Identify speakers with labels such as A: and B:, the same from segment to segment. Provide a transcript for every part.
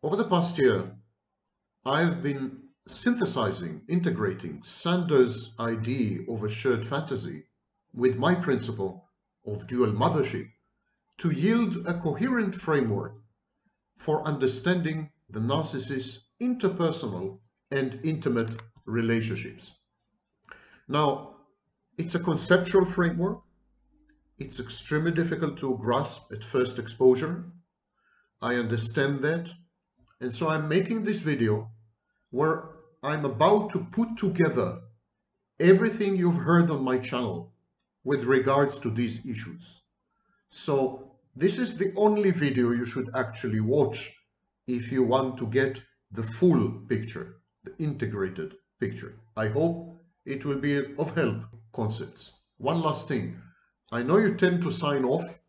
A: Over the past year, I've been synthesizing, integrating Sanders' idea of a shared fantasy with my principle of dual mothership to yield a coherent framework for understanding the narcissist's interpersonal and intimate relationships. Now, it's a conceptual framework. It's extremely difficult to grasp at first exposure. I understand that. And so I'm making this video where I'm about to put together everything you've heard on my channel with regards to these issues. So this is the only video you should actually watch if you want to get the full picture, the integrated picture. I hope it will be of help concepts. One last thing. I know you tend to sign off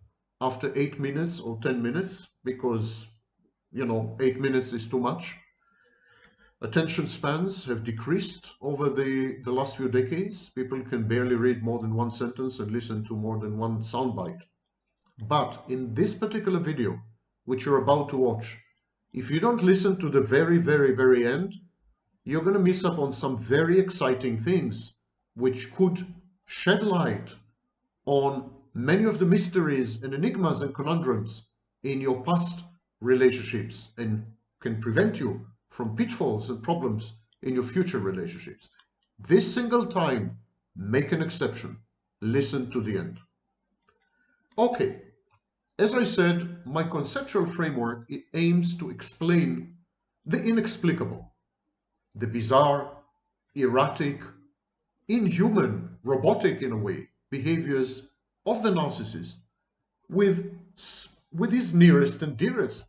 A: after 8 minutes or 10 minutes because, 8 minutes is too much. Attention spans have decreased over the last few decades. People can barely read more than one sentence and listen to more than one soundbite. But in this particular video, which you're about to watch, if you don't listen to the very, very, very end, you're going to miss up on some very exciting things which could shed light on many of the mysteries and enigmas and conundrums in your past relationships and can prevent you from pitfalls and problems in your future relationships. This single time, make an exception. Listen to the end. Okay, as I said, my conceptual framework, it aims to explain the inexplicable, the bizarre, erratic, inhuman, robotic in a way, behaviors of the narcissist with his nearest and dearest,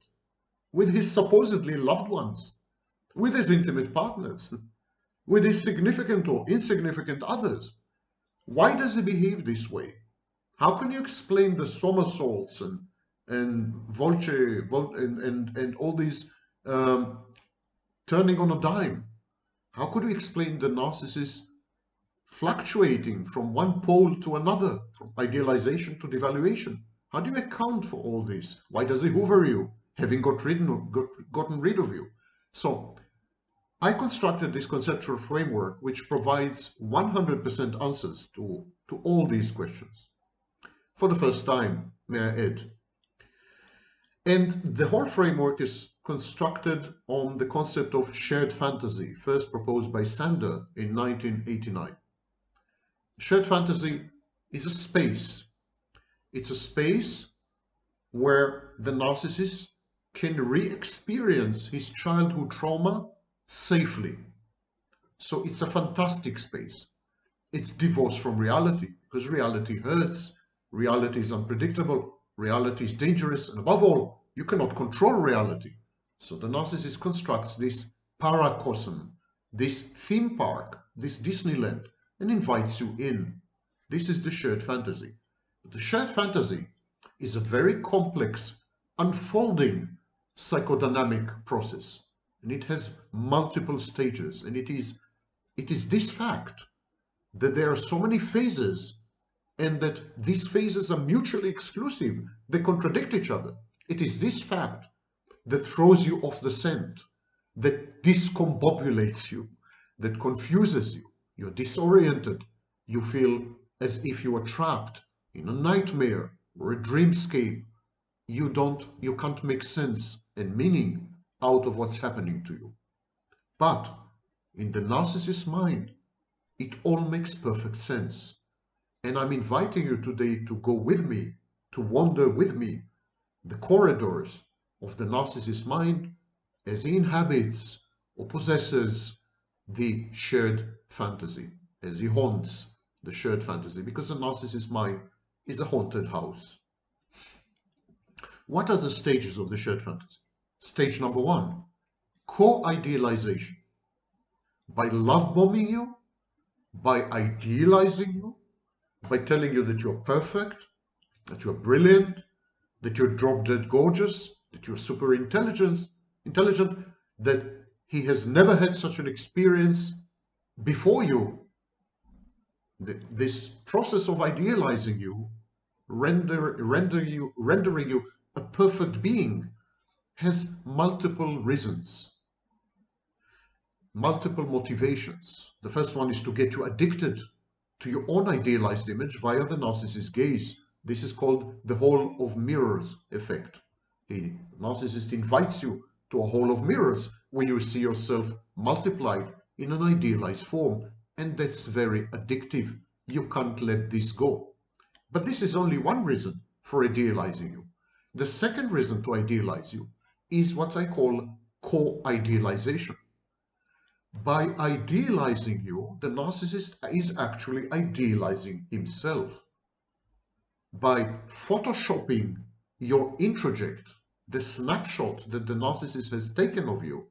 A: with his supposedly loved ones, with his intimate partners, with his significant or insignificant others. Why does he behave this way? How can you explain the somersaults and all these turning on a dime? How could you explain the narcissist fluctuating from one pole to another, from idealization to devaluation? How do you account for all this? Why does he hoover you, having gotten rid of you? So I constructed this conceptual framework which provides 100% answers to all these questions. For the first time, may I add. And the whole framework is constructed on the concept of shared fantasy, first proposed by Sanders in 1989. Shared fantasy is a space. It's a space where the narcissist can re-experience his childhood trauma safely. So it's a fantastic space. It's divorced from reality because reality hurts, reality is unpredictable, reality is dangerous, and above all, you cannot control reality. So the narcissist constructs this paracosm, this theme park, this Disneyland, and invites you in. This is the shared fantasy. But the shared fantasy is a very complex, unfolding psychodynamic process. And it has multiple stages. And it is this fact that there are so many phases and that these phases are mutually exclusive. They contradict each other. It is this fact that throws you off the scent, that discombobulates you, that confuses you. You're disoriented. You feel as if you are trapped in a nightmare or a dreamscape. You can't make sense and meaning out of what's happening to you. But in the narcissist's mind, it all makes perfect sense. And I'm inviting you today to go with me, to wander with me the corridors of the narcissist's mind as he inhabits or possesses the shared fantasy, as he haunts the shared fantasy, because the narcissist's mind is a haunted house. What are the stages of the shared fantasy? Stage number 1, co-idealization. By love bombing you, by idealizing you, by telling you that you're perfect, that you're brilliant, that you're drop-dead gorgeous, that you're super intelligent, that he has never had such an experience before you. This process of idealizing you, rendering you a perfect being, has multiple reasons, multiple motivations. The first one is to get you addicted to your own idealized image via the narcissist gaze. This is called the hall of mirrors effect. The narcissist invites you to a hall of mirrors where you see yourself multiplied in an idealized form, and that's very addictive. You can't let this go. But this is only one reason for idealizing you. The second reason to idealize you is what I call co-idealization. By idealizing you, the narcissist is actually idealizing himself. By photoshopping your introject, the snapshot that the narcissist has taken of you,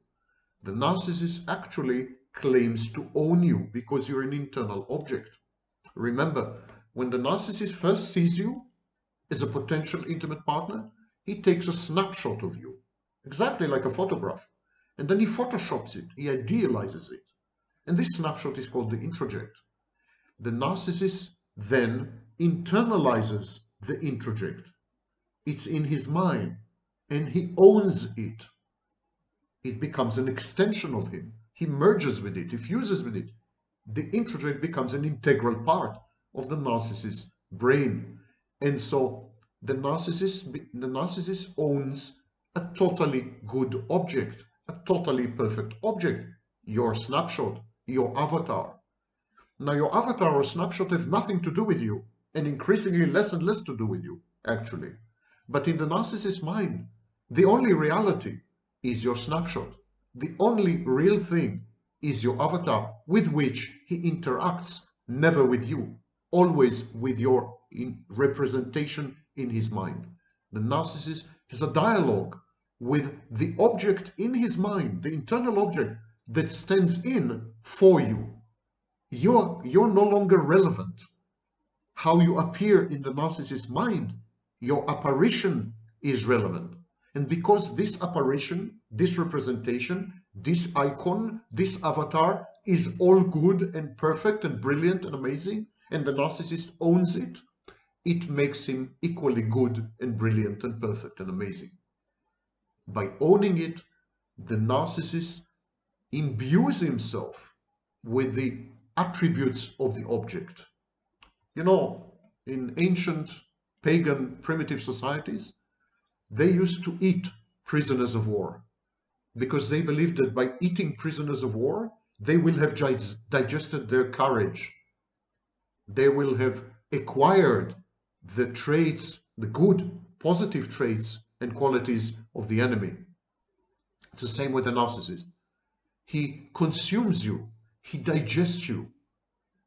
A: the narcissist actually claims to own you because you're an internal object. Remember, when the narcissist first sees you as a potential intimate partner, he takes a snapshot of you, exactly like a photograph, and then he photoshops it, he idealizes it. And this snapshot is called the introject. The narcissist then internalizes the introject. It's in his mind, and he owns it. It becomes an extension of him. He merges with it, he fuses with it. The introject becomes an integral part of the narcissist's brain. And so the narcissist owns a totally good object, a totally perfect object, your snapshot, your avatar. Now, your avatar or snapshot have nothing to do with you, and increasingly less and less to do with you, actually. But in the narcissist's mind, the only reality is your snapshot. The only real thing is your avatar with which he interacts, never with you, always with your representation in his mind. The narcissist has a dialogue with the object in his mind, the internal object that stands in for you. You're no longer relevant. How you appear in the narcissist's mind, your apparition is relevant. And because this apparition, this representation, this icon, this avatar is all good and perfect and brilliant and amazing, and the narcissist owns it, it makes him equally good and brilliant and perfect and amazing. By owning it, the narcissist imbues himself with the attributes of the object. You know, in ancient pagan primitive societies, they used to eat prisoners of war because they believed that by eating prisoners of war, they will have digested their courage. They will have acquired the traits, the good, positive traits and qualities of the enemy. It's the same with the narcissist. He consumes you, he digests you,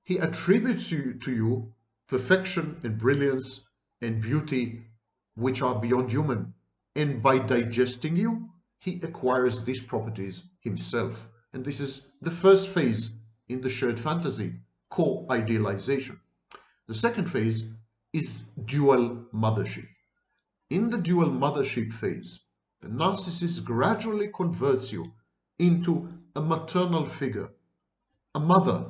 A: he attributes to you perfection and brilliance and beauty which are beyond human. And by digesting you, he acquires these properties himself. And this is the first phase in the shared fantasy, co-idealization. The second phase is dual mothership. In the dual mothership phase, the narcissist gradually converts you into a maternal figure, a mother,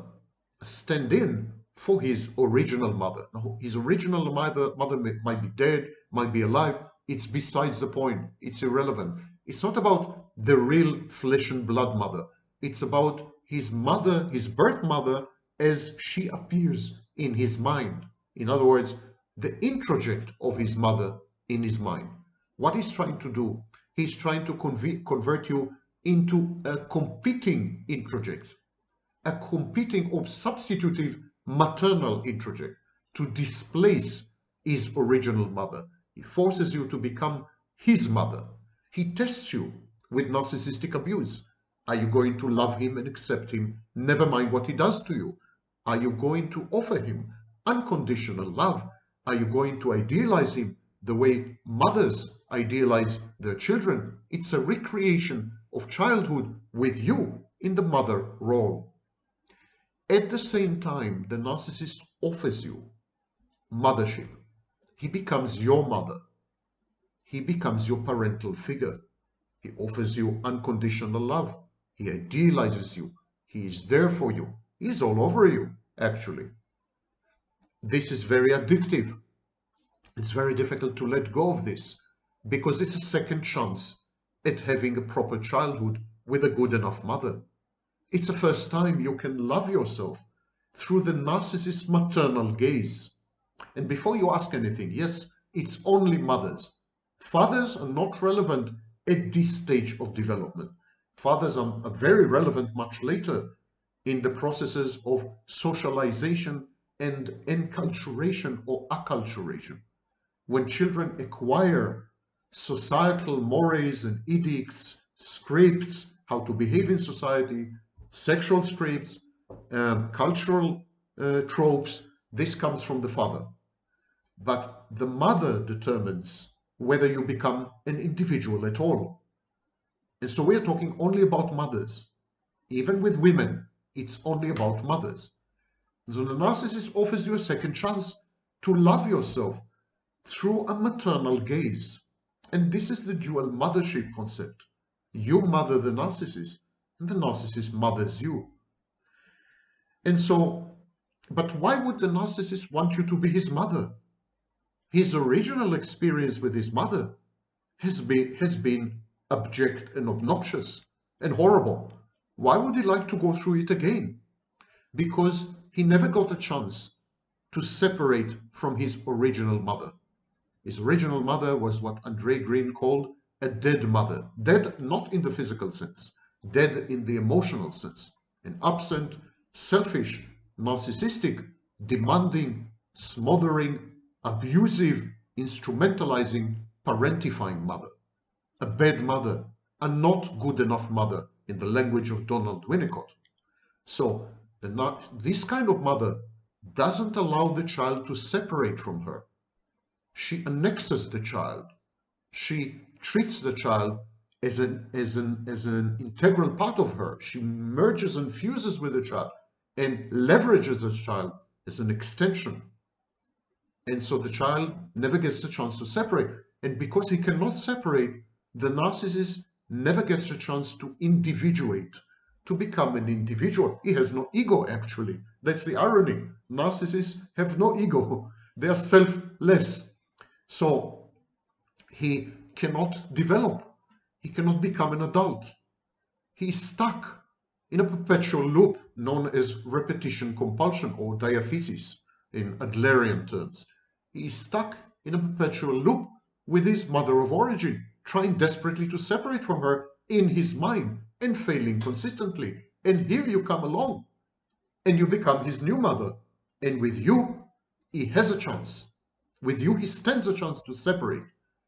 A: a stand-in for his original mother. Now, his original mother might be dead, might be alive. It's besides the point. It's irrelevant. It's not about the real flesh and blood mother. It's about his mother, his birth mother, as she appears in his mind. In other words, the introject of his mother in his mind. What he's trying to do, he's trying to convert you into a competing introject, a competing or substitutive maternal introject to displace his original mother. He forces you to become his mother. He tests you with narcissistic abuse. Are you going to love him and accept him, never mind what he does to you? Are you going to offer him unconditional love? Are you going to idealize him the way mothers idealize their children? It's a recreation of childhood with you in the mother role. At the same time, the narcissist offers you mothership. He becomes your mother. He becomes your parental figure. He offers you unconditional love. He idealizes you. He is there for you. He is all over you, actually. This is very addictive. It's very difficult to let go of this because it's a second chance at having a proper childhood with a good enough mother. It's the first time you can love yourself through the narcissist's maternal gaze. And before you ask anything, yes, it's only mothers. Fathers are not relevant at this stage of development. Fathers are very relevant much later in the processes of socialization and enculturation or acculturation. When children acquire societal mores and edicts, scripts, how to behave in society, sexual scripts, cultural tropes, this comes from the father. But the mother determines whether you become an individual at all. And so we're talking only about mothers. Even with women, it's only about mothers. So the narcissist offers you a second chance to love yourself through a maternal gaze. And this is the dual mothership concept. You mother the narcissist, and the narcissist mothers you. And so, but why would the narcissist want you to be his mother? His original experience with his mother has been abject and obnoxious and horrible. Why would he like to go through it again? Because he never got a chance to separate from his original mother. His original mother was what Andre Green called a dead mother. Dead not in the physical sense, dead in the emotional sense. An absent, selfish, narcissistic, demanding, smothering, abusive, instrumentalizing, parentifying mother. A bad mother, a not good enough mother in the language of Donald Winnicott. So this kind of mother doesn't allow the child to separate from her. She annexes the child. She treats the child as an integral part of her. She merges and fuses with the child and leverages the child as an extension. And so the child never gets the chance to separate. And because he cannot separate, the narcissist never gets a chance to individuate, to become an individual. He has no ego, actually. That's the irony. Narcissists have no ego. They are selfless. So he cannot develop. He cannot become an adult. He's stuck in a perpetual loop known as repetition compulsion or diathesis in Adlerian terms. He's stuck in a perpetual loop with his mother of origin, trying desperately to separate from her in his mind and failing consistently. And here you come along and you become his new mother. And with you, he has a chance. With you, he stands a chance to separate.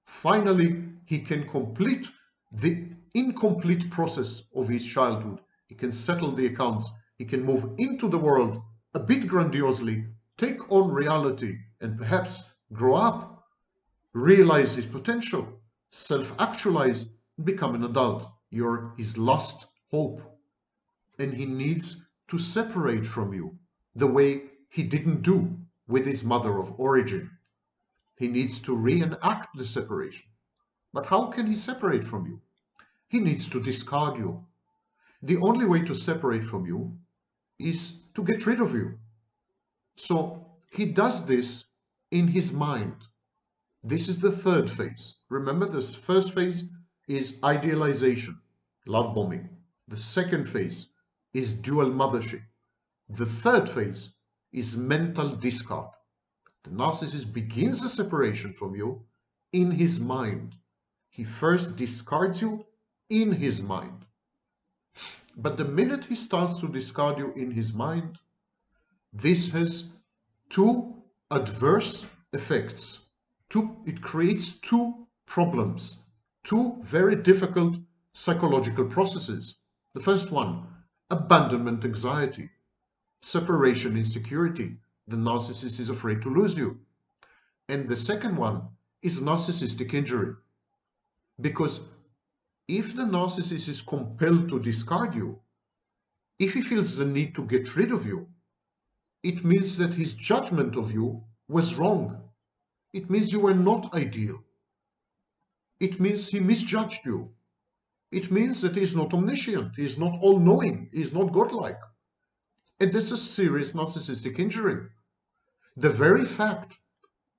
A: Finally, he can complete the incomplete process of his childhood. He can settle the accounts. He can move into the world a bit grandiosely, take on reality, and perhaps grow up, realize his potential, self-actualize, become an adult. You're his last hope. And he needs to separate from you the way he didn't do with his mother of origin. He needs to reenact the separation. But how can he separate from you? He needs to discard you. The only way to separate from you is to get rid of you. So he does this in his mind. This is the third phase. Remember, this first phase is idealization, love bombing. The second phase is dual mothership. The third phase is mental discard. The narcissist begins the separation from you in his mind. He first discards you in his mind. But the minute he starts to discard you in his mind, this has two adverse effects. It creates two problems, two very difficult psychological processes. The first one, abandonment anxiety, separation insecurity. The narcissist is afraid to lose you. And the second one is narcissistic injury. Because if the narcissist is compelled to discard you, if he feels the need to get rid of you, it means that his judgment of you was wrong. It means you were not ideal. It means he misjudged you. It means that he is not omniscient, he is not all-knowing, he is not godlike. And that's a serious narcissistic injury. The very fact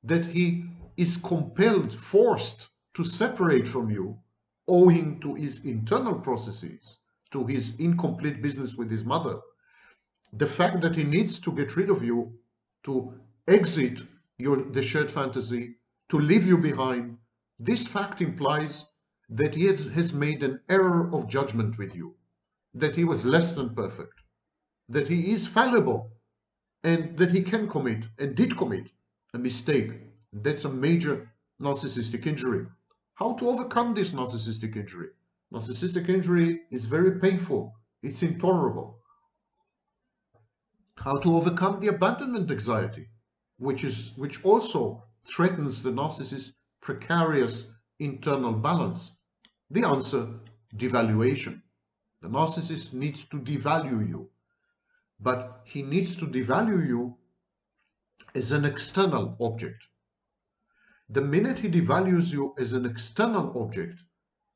A: that he is compelled, forced to separate from you owing to his internal processes, to his incomplete business with his mother, the fact that he needs to get rid of you, to exit the shared fantasy, to leave you behind, this fact implies that he has made an error of judgment with you, that he was less than perfect, that he is fallible, and that he can commit and did commit a mistake. That's a major narcissistic injury. How to overcome this narcissistic injury? Narcissistic injury is very painful. It's intolerable. How to overcome the abandonment anxiety, which also threatens the narcissist's precarious internal balance? The answer: devaluation. The narcissist needs to devalue you, but he needs to devalue you as an external object. The minute he devalues you as an external object,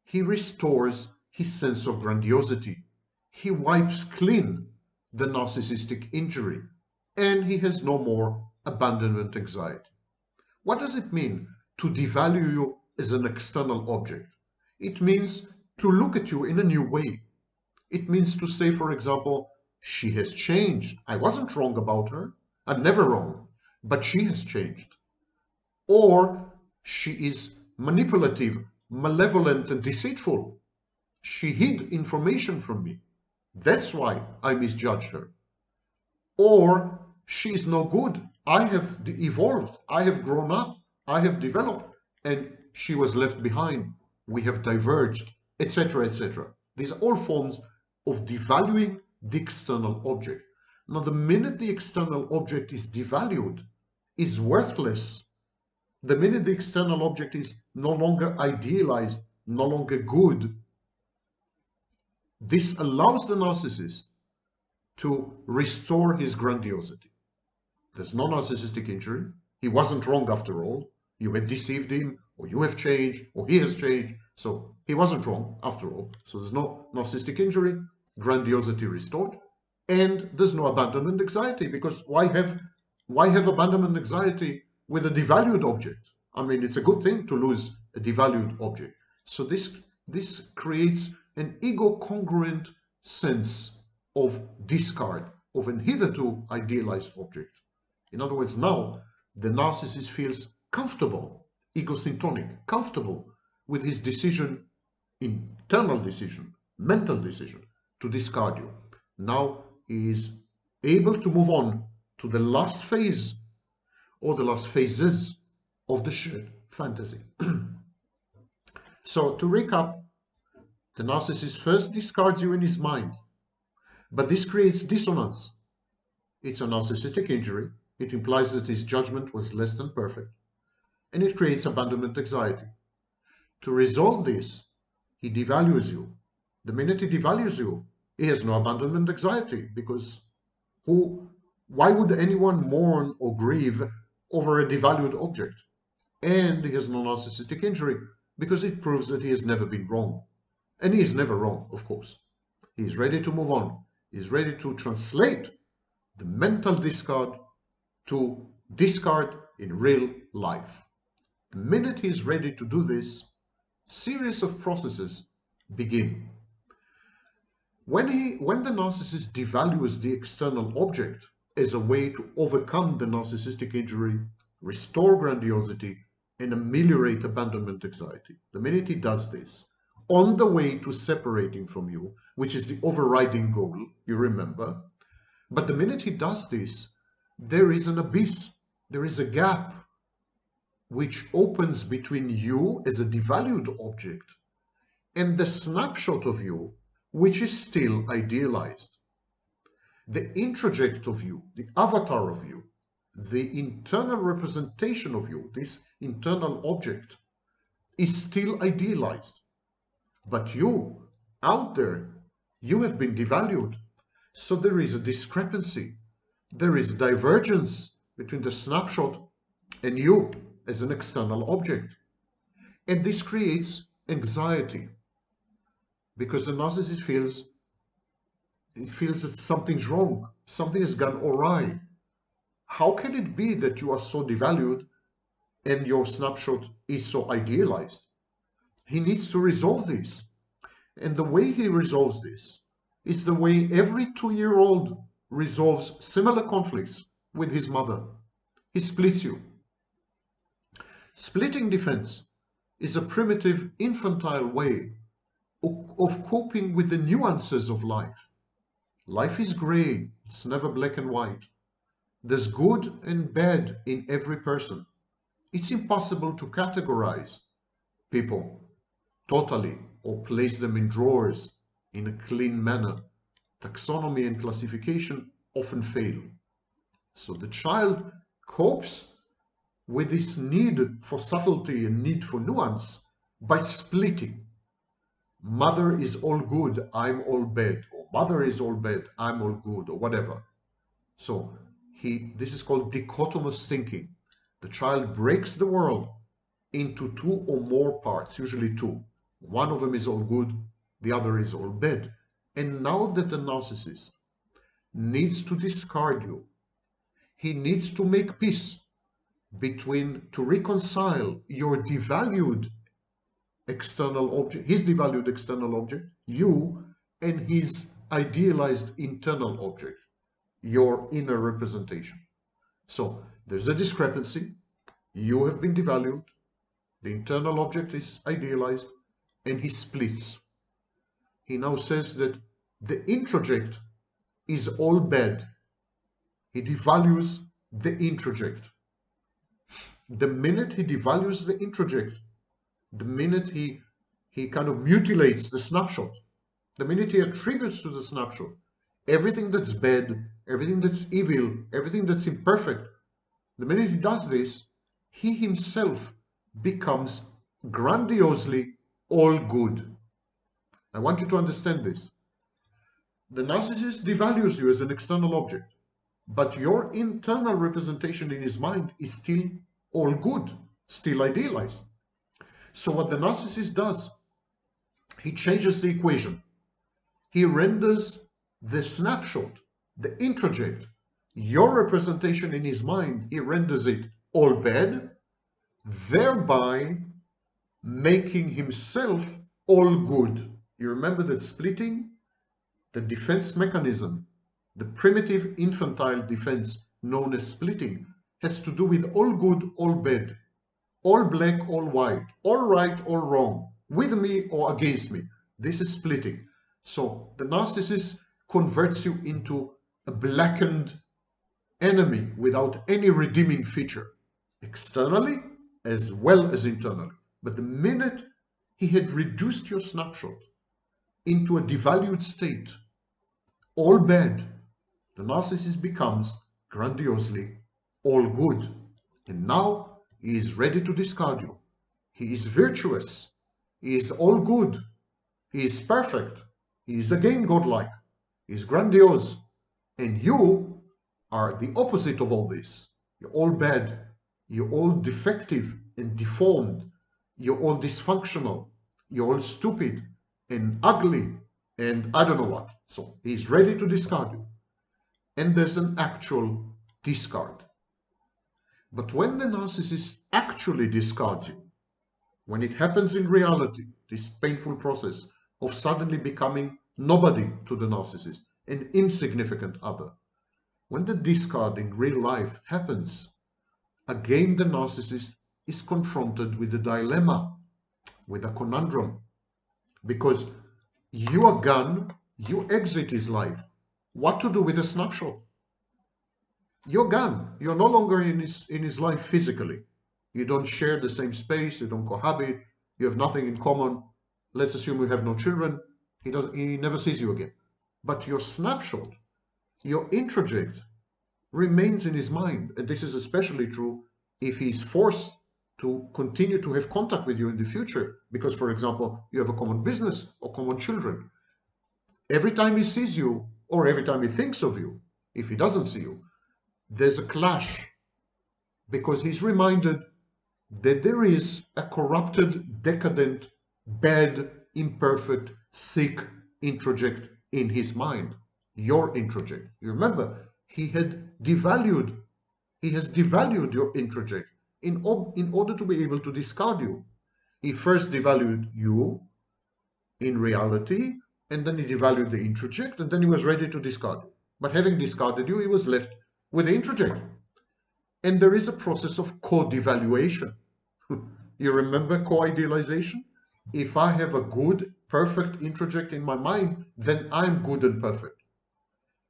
A: he restores his sense of grandiosity. He wipes clean the narcissistic injury, and he has no more abandonment anxiety. What does it mean to devalue you as an external object? It means to look at you in a new way. It means to say, for example, she has changed. I wasn't wrong about her. I'm never wrong, but she has changed. Or she is manipulative, malevolent, and deceitful. She hid information from me. That's why I misjudged her. Or she is no good. I have evolved. I have grown up. I have developed. And she was left behind. We have diverged, etc., etc. These are all forms of devaluing the external object. Now, the minute the external object is devalued, is worthless, the minute the external object is no longer idealized, no longer good, this allows the narcissist to restore his grandiosity. There's no narcissistic injury. He wasn't wrong after all. You had deceived him, or you have changed, or he has changed. So he wasn't wrong after all. So there's no narcissistic injury, grandiosity restored, and there's no abandonment anxiety, because why have abandonment anxiety with a devalued object? I mean, it's a good thing to lose a devalued object. So this creates an ego-congruent sense of discard of an hitherto idealized object. In other words, now the narcissist feels comfortable, egosyntonic, comfortable with his decision, internal decision, mental decision to discard you. Now he is able to move on to the last phase or the last phases of the shared fantasy. So to recap, the narcissist first discards you in his mind, but this creates dissonance. It's a narcissistic injury. It implies that his judgment was less than perfect, and it creates abandonment anxiety. To resolve this, he devalues you. The minute he devalues you, he has no abandonment anxiety, because why would anyone mourn or grieve over a devalued object? And he has no narcissistic injury, because it proves that he has never been wrong. And he is never wrong, of course. He is ready to move on. He is ready to translate the mental discard to discard in real life. The minute he is ready to do this, series of processes begin. When the narcissist devalues the external object as a way to overcome the narcissistic injury, restore grandiosity, and ameliorate abandonment anxiety, the minute he does this, on the way to separating from you, which is the overriding goal, you remember, but the minute he does this, there is an abyss, there is a gap which opens between you as a devalued object and the snapshot of you which is still idealized. The introject of you, the avatar of you, the internal representation of you, this internal object, is still idealized. But you, out there, you have been devalued. So there is a discrepancy. There is a divergence between the snapshot and you as an external object. And this creates anxiety, because the narcissist feels that something's wrong, something has gone awry. How can it be that you are so devalued and your snapshot is so idealized? He needs to resolve this. And the way he resolves this is the way every 2-year-old resolves similar conflicts with his mother. He splits you. Splitting defense is a primitive, infantile way of coping with the nuances of life. Life is gray, it's never black and white. There's good and bad in every person. It's impossible to categorize people totally or place them in drawers in a clean manner. Taxonomy and classification often fail. So the child copes with this need for subtlety and need for nuance by splitting. Mother is all good, I'm all bad, or mother is all bad, I'm all good, or whatever. So this is called dichotomous thinking. The child breaks the world into 2 or more parts, usually 2. One of them is all good, the other is all bad. And now that the narcissist needs to discard you, he needs to make peace to reconcile your devalued external object, his devalued external object, you, and his idealized internal object, your inner representation. So there's a discrepancy. You have been devalued. The internal object is idealized, and he splits. He now says that the introject is all bad. He devalues the introject. The minute he devalues the introject, the minute he kind of mutilates the snapshot, the minute he attributes to the snapshot everything that's bad, everything that's evil, everything that's imperfect, the minute he does this, he himself becomes grandiosely all good. I want you to understand this. The narcissist devalues you as an external object, but your internal representation in his mind is still all good, still idealized. So what the narcissist does, he changes the equation. He renders the snapshot, the introject, your representation in his mind, he renders it all bad, thereby making himself all good. You remember that splitting, the defense mechanism, the primitive infantile defense known as splitting, has to do with all good, all bad, all black, all white, all right, all wrong, with me or against me. This is splitting. So the narcissist converts you into a blackened enemy without any redeeming feature, externally as well as internally. But the minute he had reduced your snapshot into a devalued state, all bad, the narcissist becomes grandiosely all good. And now he is ready to discard you. He is virtuous. He is all good. He is perfect. He is again godlike. He is grandiose. And you are the opposite of all this. You're all bad. You're all defective and deformed. You're all dysfunctional. You're all stupid and ugly and I don't know what. So he's ready to discard you. And there's an actual discard. But when the narcissist actually discards you, when it happens in reality, this painful process of suddenly becoming nobody to the narcissist, an insignificant other, when the discard in real life happens, again the narcissist is confronted with a dilemma, with a conundrum, because you are gone, you exit his life. What to do with a snapshot? You're gone. You're no longer in his life physically. You don't share the same space. You don't cohabit. You have nothing in common. Let's assume you have no children. He never sees you again. But your snapshot, your introject, remains in his mind. And this is especially true if he's forced to continue to have contact with you in the future. Because, for example, you have a common business or common children. Every time he sees you, or every time he thinks of you, if he doesn't see you, there's a clash, because he's reminded that there is a corrupted, decadent, bad, imperfect, sick introject in his mind, your introject. You remember, he has devalued your introject in order to be able to discard you. He first devalued you in reality, and then he devalued the introject, and then he was ready to discard you. But having discarded you, he was left with the introject. And there is a process of co-devaluation. You remember co-idealization? If I have a good, perfect introject in my mind, then I'm good and perfect.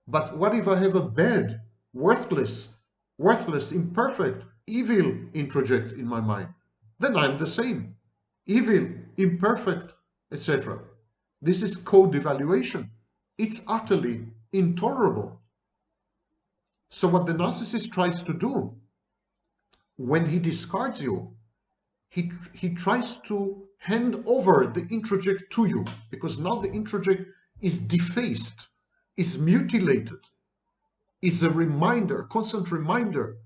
A: But what if I have a bad, worthless, imperfect, evil introject in my mind? Then I'm the same. Evil, imperfect, etc. This is co-devaluation. It's utterly intolerable. So what the narcissist tries to do when he discards you, he tries to hand over the introject to you, because now the introject is defaced, is mutilated, is a reminder, constant reminder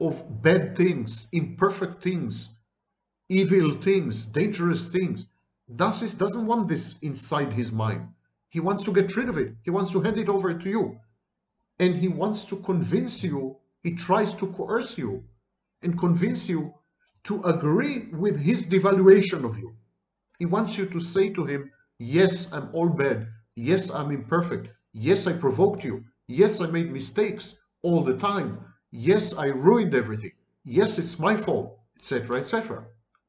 A: of bad things, imperfect things, evil things, dangerous things. Narcissist doesn't want this inside his mind. He wants to get rid of it. He wants to hand it over to you. And he wants to convince you, he tries to coerce you and convince you to agree with his devaluation of you. He wants you to say to him, yes, I'm all bad. Yes, I'm imperfect. Yes, I provoked you. Yes, I made mistakes all the time. Yes, I ruined everything. Yes, it's my fault, etc., etc.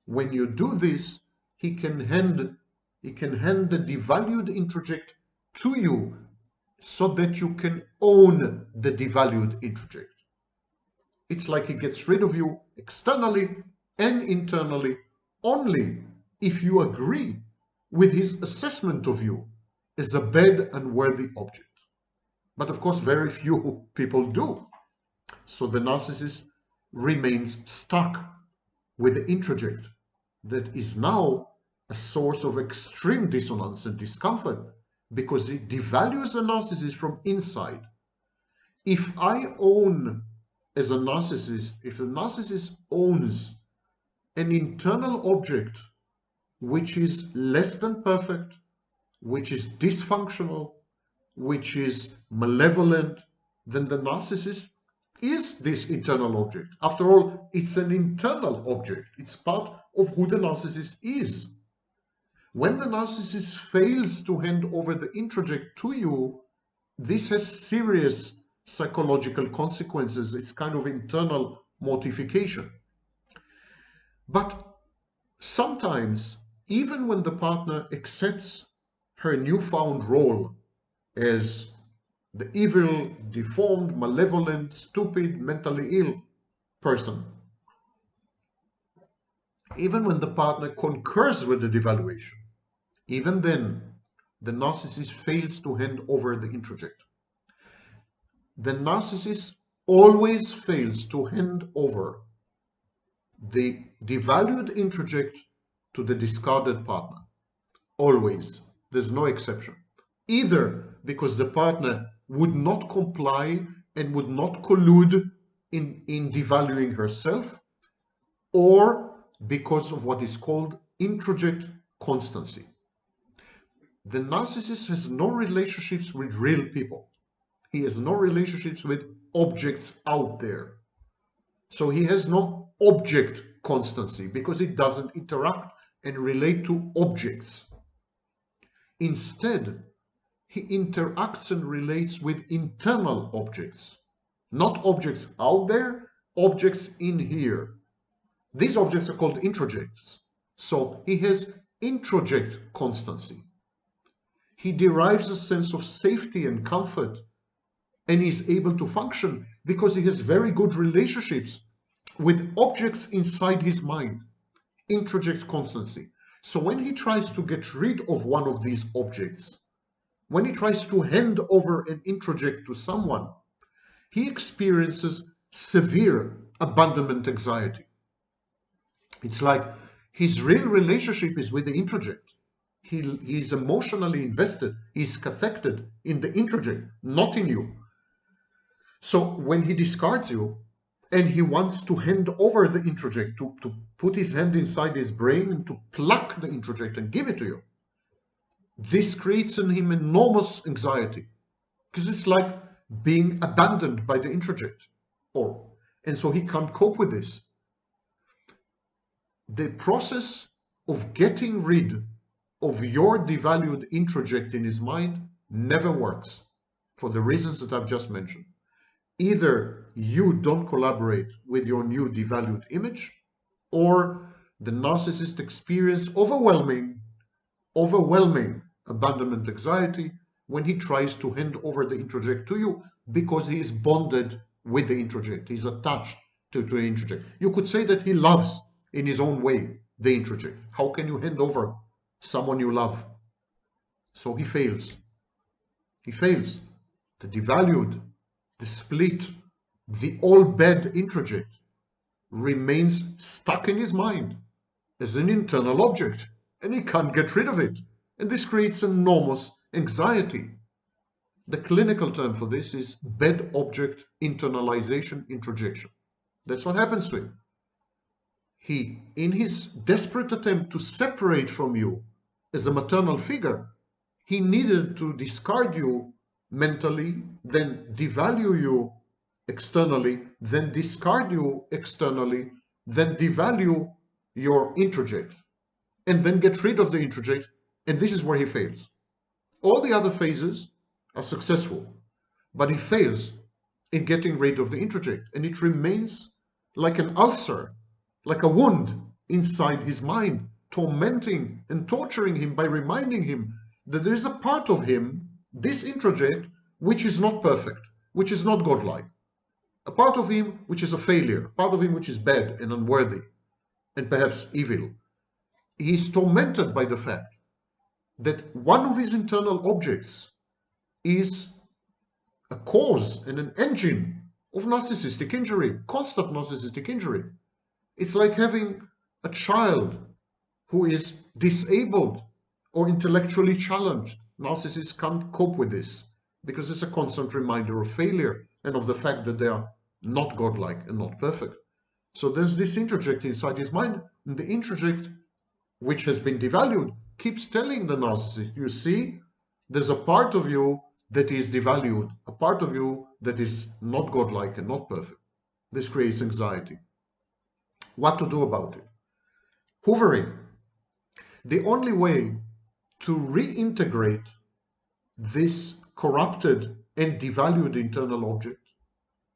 A: When you do this, he can hand the devalued introject to you so that you can own the devalued introject. It's like he gets rid of you externally and internally only if you agree with his assessment of you as a bad and worthy object. But of course, very few people do. So the narcissist remains stuck with the introject that is now a source of extreme dissonance and discomfort, because it devalues a narcissist from inside. If I own as a narcissist, if a narcissist owns an internal object which is less than perfect, which is dysfunctional, which is malevolent, then the narcissist is this internal object. After all, it's an internal object. It's part of who the narcissist is. When the narcissist fails to hand over the introject to you, this has serious psychological consequences. It's kind of internal mortification. But sometimes, even when the partner accepts her newfound role as the evil, deformed, malevolent, stupid, mentally ill person, even when the partner concurs with the devaluation, even then, the narcissist fails to hand over the introject. The narcissist always fails to hand over the devalued introject to the discarded partner. Always. There's no exception. Either because the partner would not comply and would not collude in devaluing herself, or because of what is called introject constancy. The narcissist has no relationships with real people. He has no relationships with objects out there. So he has no object constancy because it doesn't interact and relate to objects. Instead, he interacts and relates with internal objects, not objects out there, objects in here. These objects are called introjects. So he has introject constancy. He derives a sense of safety and comfort, and is able to function because he has very good relationships with objects inside his mind. Introject constancy. So when he tries to get rid of one of these objects, when he tries to hand over an introject to someone, he experiences severe abandonment anxiety. It's like his real relationship is with the introject. He's emotionally invested, he's cathected in the introject, not in you. So when he discards you and he wants to hand over the introject, to put his hand inside his brain and to pluck the introject and give it to you, this creates in him enormous anxiety, because it's like being abandoned by the introject. And so he can't cope with this. The process of getting rid of your devalued introject in his mind never works for the reasons that I've just mentioned. Either you don't collaborate with your new devalued image, or the narcissist experience overwhelming abandonment anxiety when he tries to hand over the introject to you, because he is bonded with the introject. He's attached to the introject. You could say that he loves, in his own way, the introject. How can you hand over someone you love? So he fails. He fails. The devalued, the split, the all bad introject remains stuck in his mind as an internal object, and he can't get rid of it. And this creates enormous anxiety. The clinical term for this is bad object internalization introjection. That's what happens to him. He, in his desperate attempt to separate from you as a maternal figure, he needed to discard you mentally, then devalue you externally, then discard you externally, then devalue your introject, and then get rid of the introject, and this is where he fails. All the other phases are successful, but he fails in getting rid of the introject, and it remains like an ulcer, like a wound inside his mind, tormenting and torturing him by reminding him that there is a part of him, this introject, which is not perfect, which is not godlike, a part of him which is a failure, a part of him which is bad and unworthy and perhaps evil. He is tormented by the fact that one of his internal objects is a cause and an engine of narcissistic injury, constant narcissistic injury. It's like having a child who is disabled or intellectually challenged. Narcissists can't cope with this because it's a constant reminder of failure and of the fact that they are not godlike and not perfect. So there's this introject inside his mind, and the introject, which has been devalued, keeps telling the narcissist, you see, there's a part of you that is devalued, a part of you that is not godlike and not perfect. This creates anxiety. What to do about it? Hoovering. The only way to reintegrate this corrupted and devalued internal object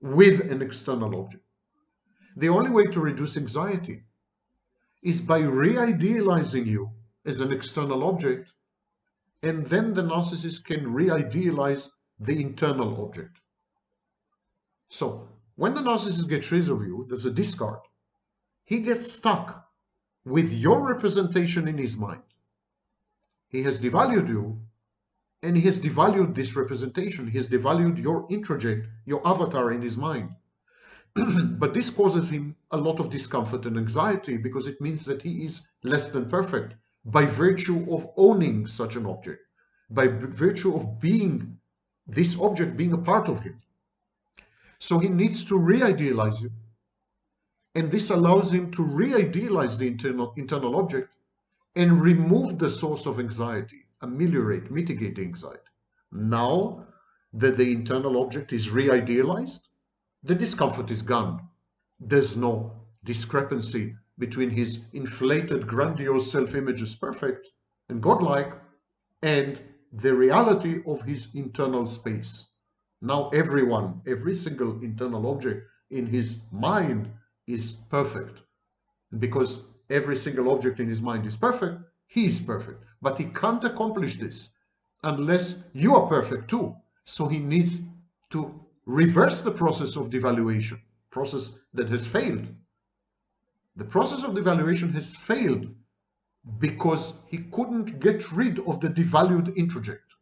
A: with an external object, the only way to reduce anxiety is by re-idealizing you as an external object, and then the narcissist can re-idealize the internal object. So when the narcissist gets rid of you, there's a discard. He gets stuck with your representation in his mind. He has devalued you, and he has devalued this representation. He has devalued your introject, your avatar in his mind. But this causes him a lot of discomfort and anxiety because it means that he is less than perfect by virtue of owning such an object, by virtue of being this object, being a part of him. So he needs to re-idealize you, and this allows him to re-idealize the internal object and remove the source of anxiety, ameliorate, mitigate the anxiety. Now that the internal object is re-idealized, the discomfort is gone. There's no discrepancy between his inflated, grandiose self-image as perfect and godlike and the reality of his internal space. Now every single internal object in his mind is perfect. And because every single object in his mind is perfect, he is perfect. But he can't accomplish this unless you are perfect too. So he needs to reverse the process of devaluation, process that has failed. The process of devaluation has failed because he couldn't get rid of the devalued introject.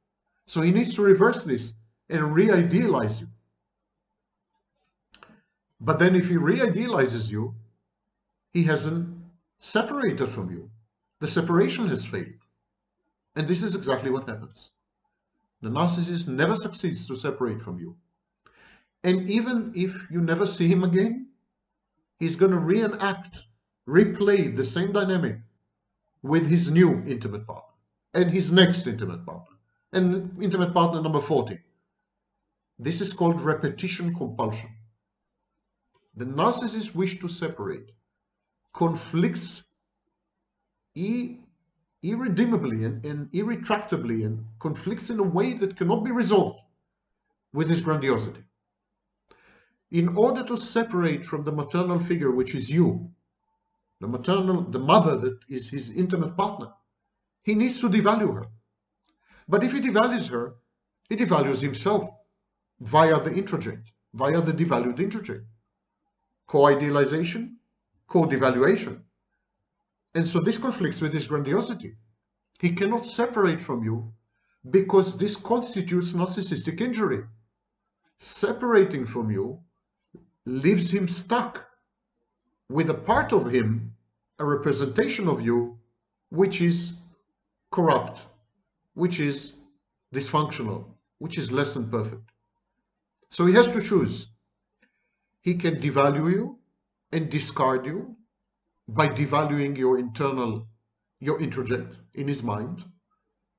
A: So he needs to reverse this and re-idealize you. But then if he re-idealizes you, he hasn't separated from you. The separation has failed. And this is exactly what happens. The narcissist never succeeds to separate from you. And even if you never see him again, he's going to reenact, replay the same dynamic with his new intimate partner and his next intimate partner and intimate partner number 40. This is called repetition compulsion. The narcissist wish to separate conflicts irredeemably and irretractably, and conflicts in a way that cannot be resolved with his grandiosity. In order to separate from the maternal figure, which is you, the mother that is his intimate partner, he needs to devalue her. But if he devalues her, he devalues himself via the introject, via the devalued introject. Co-idealization, co-devaluation. And so this conflicts with his grandiosity. He cannot separate from you because this constitutes narcissistic injury. Separating from you leaves him stuck with a part of him, a representation of you, which is corrupt, which is dysfunctional, which is less than perfect. So he has to choose. He can devalue you and discard you by devaluing your introject in his mind,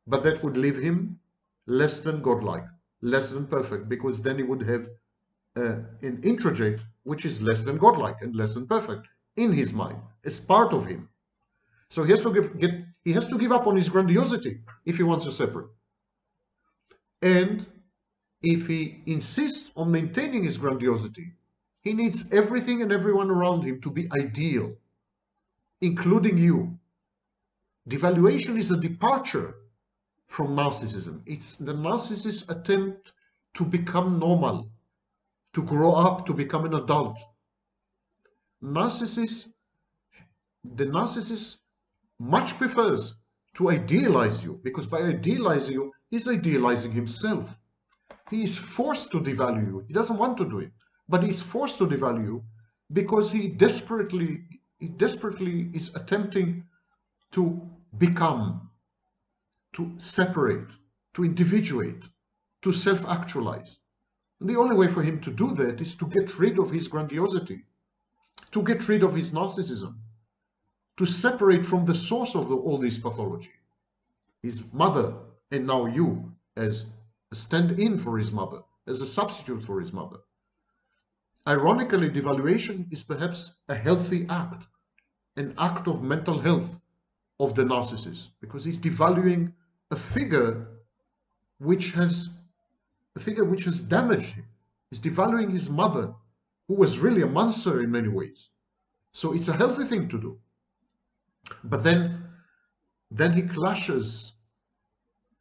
A: but that would leave him less than godlike, less than perfect, because then he would have an introject which is less than godlike and less than perfect in his mind as part of him. So he has to give up on his grandiosity if he wants to separate. And if he insists on maintaining his grandiosity, he needs everything and everyone around him to be ideal, including you. Devaluation is a departure from narcissism. It's the narcissist's attempt to become normal, to grow up, to become an adult. The narcissist much prefers to idealize you, because by idealizing you, he's idealizing himself. He is forced to devalue you. He doesn't want to do it, but he's forced to devalue you because he desperately is attempting to become, to separate, to individuate, to self-actualize. And the only way for him to do that is to get rid of his grandiosity, to get rid of his narcissism, to separate from the source of all this pathology, his mother, and now you as a stand-in for his mother, as a substitute for his mother. Ironically, devaluation is perhaps a healthy act, an act of mental health of the narcissist, because he's devaluing a figure which has damaged him. He's devaluing his mother, who was really a monster in many ways. So it's a healthy thing to do. But then he clashes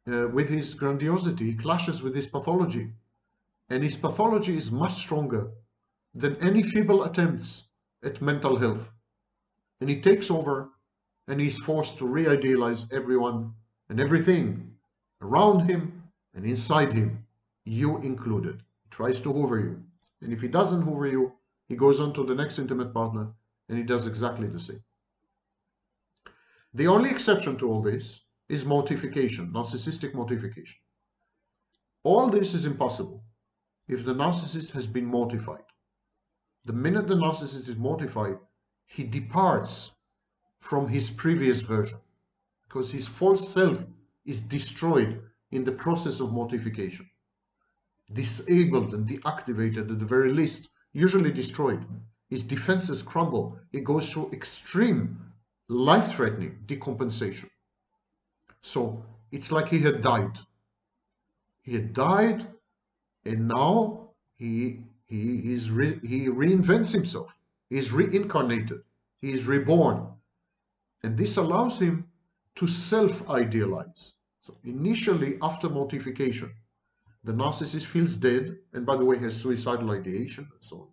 A: with his grandiosity, he clashes with his pathology. And his pathology is much stronger than any feeble attempts at mental health. And he takes over, and he's forced to re-idealize everyone and everything around him and inside him, you included. He tries to hoover you. And if he doesn't hoover you, he goes on to the next intimate partner, and he does exactly the same. The only exception to all this is mortification, narcissistic mortification. All this is impossible if the narcissist has been mortified. The minute the narcissist is mortified, he departs from his previous version, because his false self is destroyed in the process of mortification. Disabled and deactivated at the very least, usually destroyed. His defenses crumble. He goes through extreme, life-threatening decompensation. So it's like he had died. He had died, and now he reinvents himself. He is reincarnated. He is reborn. And this allows him to self-idealize. So initially, after mortification, the narcissist feels dead, and by the way, has suicidal ideation and so on.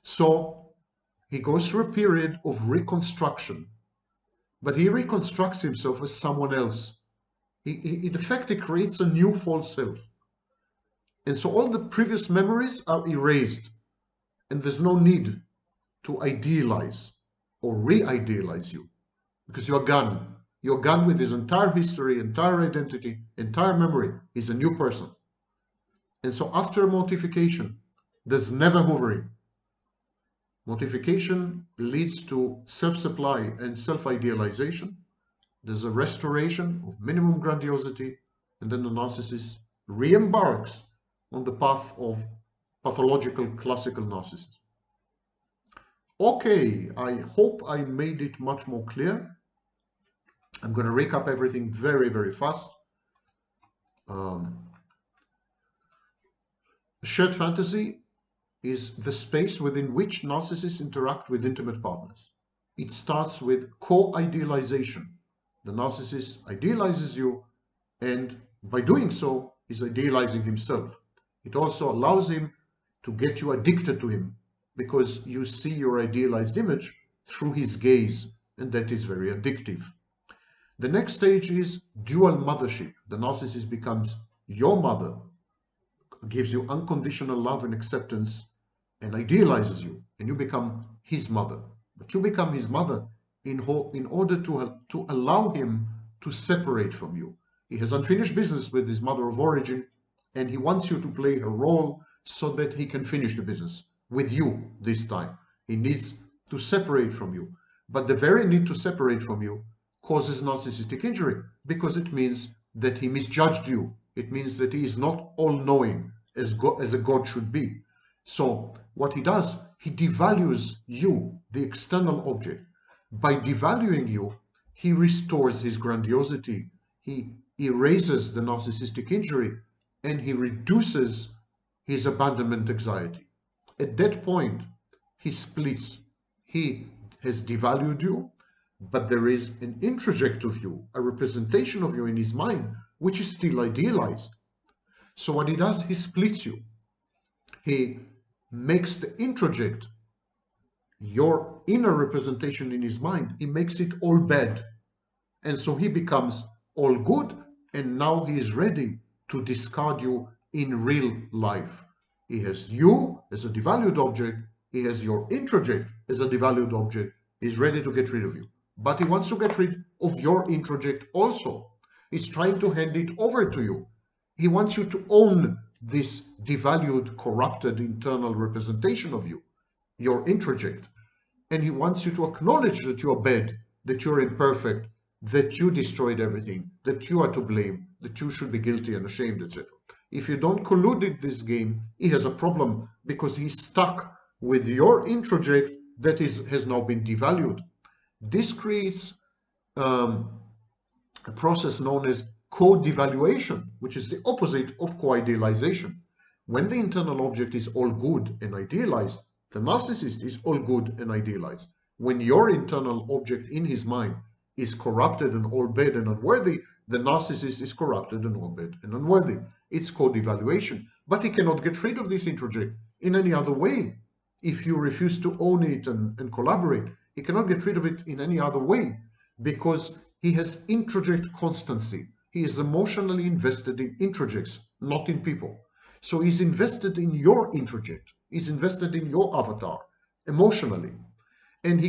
A: So he goes through a period of reconstruction, but he reconstructs himself as someone else. In effect, he creates a new false self. And so all the previous memories are erased, and there's no need to idealize or re-idealize you, because you're gone. You're gone with his entire history, entire identity, entire memory. He's a new person. And so after mortification, there's never hovering. Mortification leads to self-supply and self-idealization. There's a restoration of minimum grandiosity, and then the narcissist re-embarks on the path of pathological classical narcissism. Okay, I hope I made it much more clear. I'm going to recap everything very, very fast. Shared fantasy is the space within which narcissists interact with intimate partners. It starts with co-idealization. The narcissist idealizes you, and by doing so, is idealizing himself. It also allows him to get you addicted to him because you see your idealized image through his gaze, and that is very addictive. The next stage is dual mothership. The narcissist becomes your mother, gives you unconditional love and acceptance, and idealizes you, and you become his mother. But you become his mother in order to allow him to separate from you. He has unfinished business with his mother of origin, and he wants you to play a role so that he can finish the business with you this time. He needs to separate from you. But the very need to separate from you causes narcissistic injury, because it means that he misjudged you. It means that he is not all-knowing as a god should be. So what he does, he devalues you, the external object. By devaluing you, he restores his grandiosity. He erases the narcissistic injury, and he reduces his abandonment anxiety. At that point, he splits. He has devalued you, but there is an introject of you, a representation of you in his mind, which is still idealized. So what he does, he splits you. He makes the introject, your inner representation in his mind, he makes it all bad. And so he becomes all good, and now he is ready to discard you in real life. He has you as a devalued object, he has your introject as a devalued object, he's ready to get rid of you. But he wants to get rid of your introject also. He's trying to hand it over to you. He wants you to own this devalued, corrupted internal representation of you, your introject. And he wants you to acknowledge that you're bad, that you're imperfect, that you destroyed everything, that you are to blame, that you should be guilty and ashamed, etc. If you don't collude in this game, he has a problem, because he's stuck with your introject that has now been devalued. This creates a process known as co-devaluation, which is the opposite of co-idealization. When the internal object is all good and idealized, the narcissist is all good and idealized. When your internal object in his mind is corrupted and all bad and unworthy, the narcissist is corrupted and all bad and unworthy. It's co-devaluation. But he cannot get rid of this introject in any other way. If you refuse to own it and collaborate, he cannot get rid of it in any other way, because he has introject constancy. He is emotionally invested in introjects, not in people. So he's invested in your introject. He's invested in your avatar emotionally. And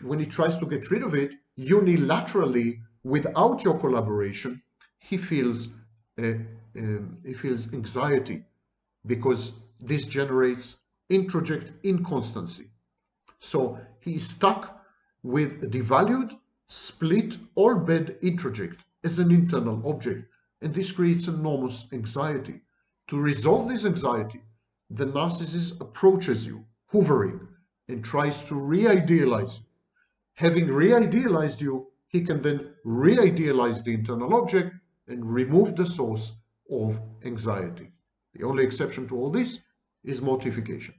A: when he tries to get rid of it unilaterally without your collaboration, he feels anxiety, because this generates introject inconstancy. So he is stuck with a devalued, split, all bad introject as an internal object, and this creates enormous anxiety. To resolve this anxiety, the narcissist approaches you, hovering, and tries to re-idealize you. Having re-idealized you, he can then re-idealize the internal object and remove the source of anxiety. The only exception to all this is mortification.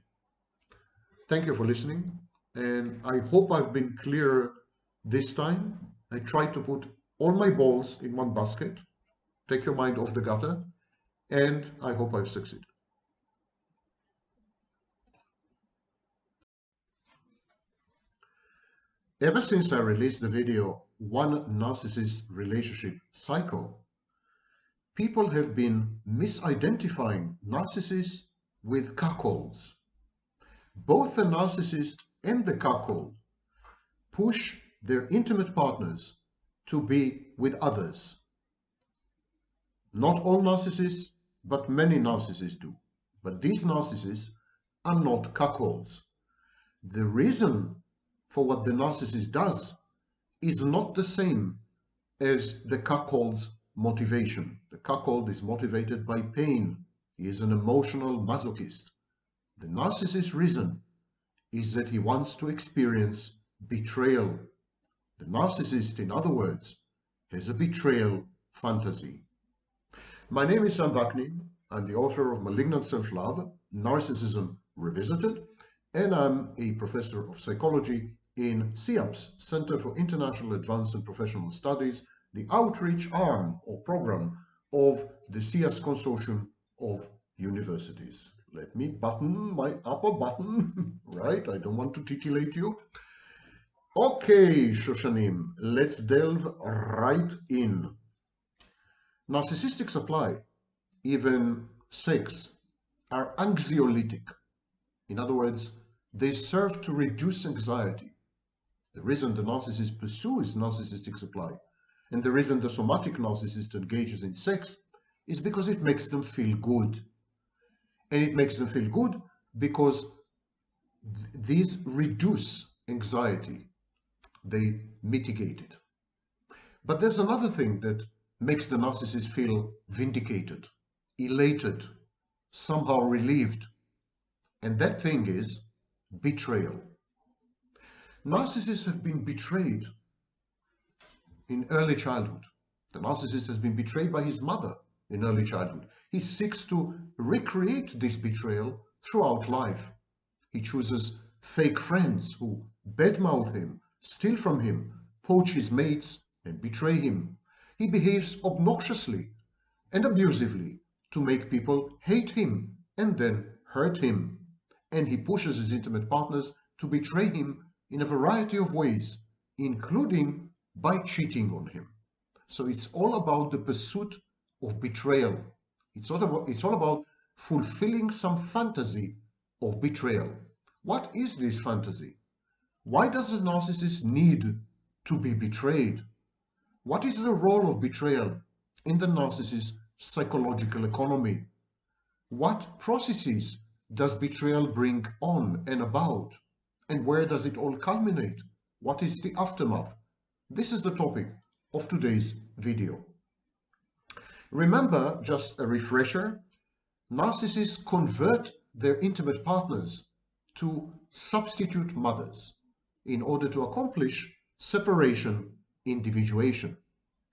A: Thank you for listening, and I hope I've been clear this time. I tried to put all my balls in one basket, take your mind off the gutter, and I hope I've succeeded. Ever since I released the video, One Narcissist Relationship Cycle, people have been misidentifying narcissists with cuckolds. Both the narcissist and the cuckold push their intimate partners to be with others. Not all narcissists, but many narcissists do. But these narcissists are not cuckolds. The reason for what the narcissist does is not the same as the cuckold's motivation. The cuckold is motivated by pain. He is an emotional masochist. The narcissist's reason is that he wants to experience betrayal. The narcissist, in other words, has a betrayal fantasy. My name is Sam Vaknin. I'm the author of Malignant Self-Love, Narcissism Revisited, and I'm a professor of psychology in CIAPS, Center for International Advanced and Professional Studies, the outreach arm or program of the CIAS Consortium of Universities. Let me button my upper button, right? I don't want to titillate you. Okay, Shoshanim, let's delve right in. Narcissistic supply, even sex, are anxiolytic. In other words, they serve to reduce anxiety. The reason the narcissist pursues narcissistic supply and the reason the somatic narcissist engages in sex is because it makes them feel good. And it makes them feel good because these reduce anxiety. They mitigate it. But there's another thing that makes the narcissist feel vindicated, elated, somehow relieved. And that thing is betrayal. Narcissists have been betrayed in early childhood. The narcissist has been betrayed by his mother in early childhood. He seeks to recreate this betrayal throughout life. He chooses fake friends who badmouth him, steal from him, poach his mates, and betray him. He behaves obnoxiously and abusively to make people hate him and then hurt him. And he pushes his intimate partners to betray him in a variety of ways, including by cheating on him. So it's all about the pursuit of betrayal. It's all about fulfilling some fantasy of betrayal. What is this fantasy? Why does a narcissist need to be betrayed? What is the role of betrayal in the narcissist's psychological economy? What processes does betrayal bring on and about? And where does it all culminate? What is the aftermath? This is the topic of today's video. Remember, just a refresher, narcissists convert their intimate partners to substitute mothers in order to accomplish separation, individuation.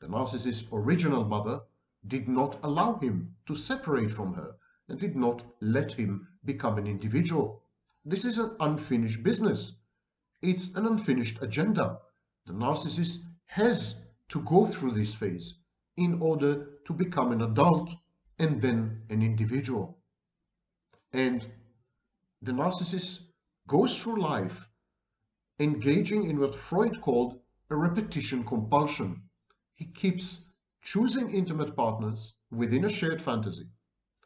A: The narcissist's original mother did not allow him to separate from her and did not let him become an individual. This is an unfinished business. It's an unfinished agenda. The narcissist has to go through this phase in order to become an adult and then an individual. And the narcissist goes through life engaging in what Freud called a repetition compulsion. He keeps choosing intimate partners within a shared fantasy.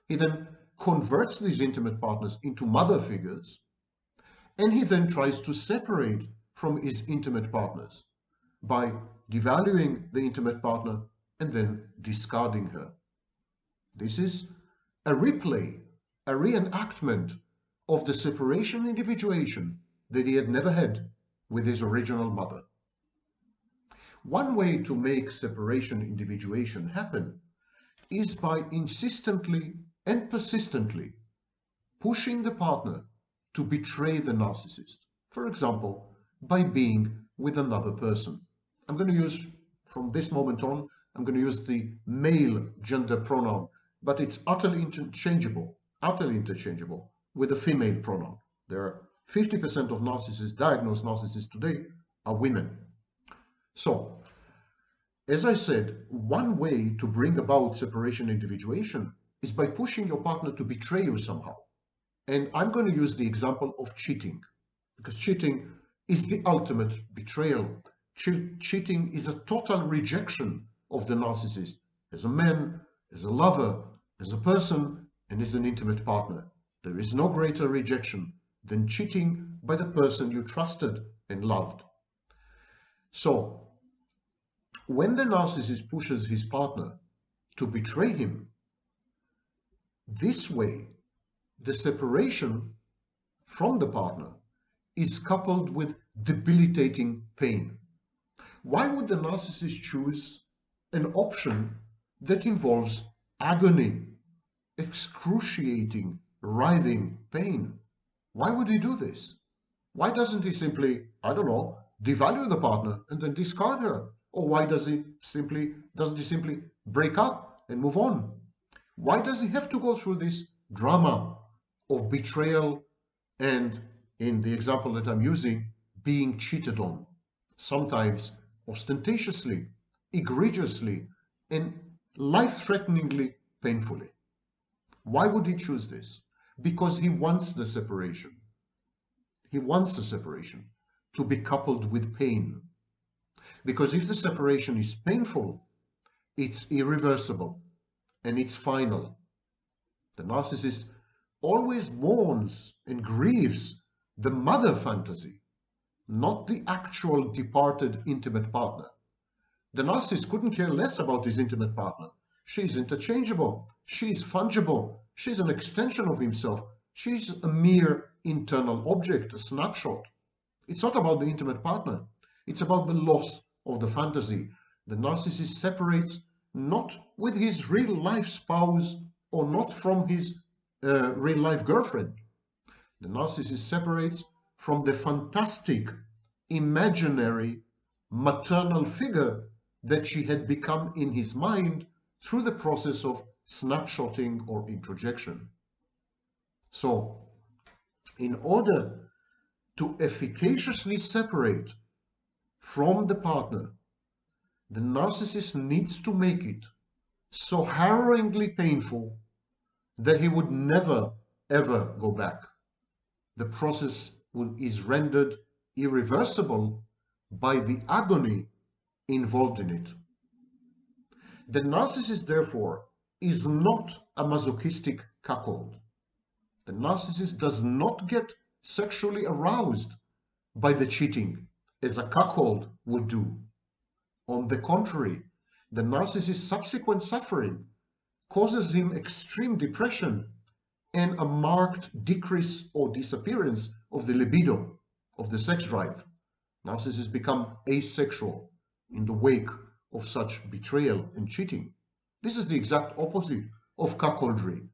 A: He then converts these intimate partners into mother figures, and he then tries to separate from his intimate partners by devaluing the intimate partner and then discarding her. This is a replay, a reenactment of the separation individuation that he had never had with his original mother. One way to make separation individuation happen is by insistently and persistently pushing the partner to betray the narcissist. For example, by being with another person. I'm going to use, from this moment on, I'm going to use the male gender pronoun, but it's utterly interchangeable with the female pronoun. There are 50% of narcissists, diagnosed narcissists today, are women. So, as I said, one way to bring about separation individuation is by pushing your partner to betray you somehow. And I'm going to use the example of cheating, because cheating is the ultimate betrayal. Cheating is a total rejection of the narcissist as a man, as a lover, as a person, and as an intimate partner. There is no greater rejection than cheating by the person you trusted and loved. So, when the narcissist pushes his partner to betray him, this way, the separation from the partner is coupled with debilitating pain. Why would the narcissist choose an option that involves agony, excruciating, writhing pain? Why would he do this? Why doesn't he simply, I don't know, devalue the partner and then discard her, Or why doesn't he simply break up and move on? Why does he have to go through this drama of betrayal and, in the example that I'm using, being cheated on, sometimes ostentatiously, egregiously, and life-threateningly painfully? Why would he choose this? Because he wants the separation. He wants the separation to be coupled with pain. Because if the separation is painful, it's irreversible and it's final. The narcissist always mourns and grieves the mother fantasy, not the actual departed intimate partner. The narcissist couldn't care less about his intimate partner. She's interchangeable. She's fungible. She's an extension of himself. She's a mere internal object, a snapshot. It's not about the intimate partner. It's about the loss of the fantasy. The narcissist separates not with his real life spouse or not from his real life girlfriend. The narcissist separates from the fantastic, imaginary, maternal figure that she had become in his mind through the process of snapshotting or introjection. So, in order to efficaciously separate from the partner, the narcissist needs to make it so harrowingly painful that he would never, ever go back. The process is rendered irreversible by the agony involved in it. The narcissist, therefore, is not a masochistic cuckold. The narcissist does not get sexually aroused by the cheating as a cuckold would do. On the contrary, the narcissist's subsequent suffering causes him extreme depression and a marked decrease or disappearance of the libido, of the sex drive. Narcissists become asexual in the wake of such betrayal and cheating. This is the exact opposite of cuckoldry.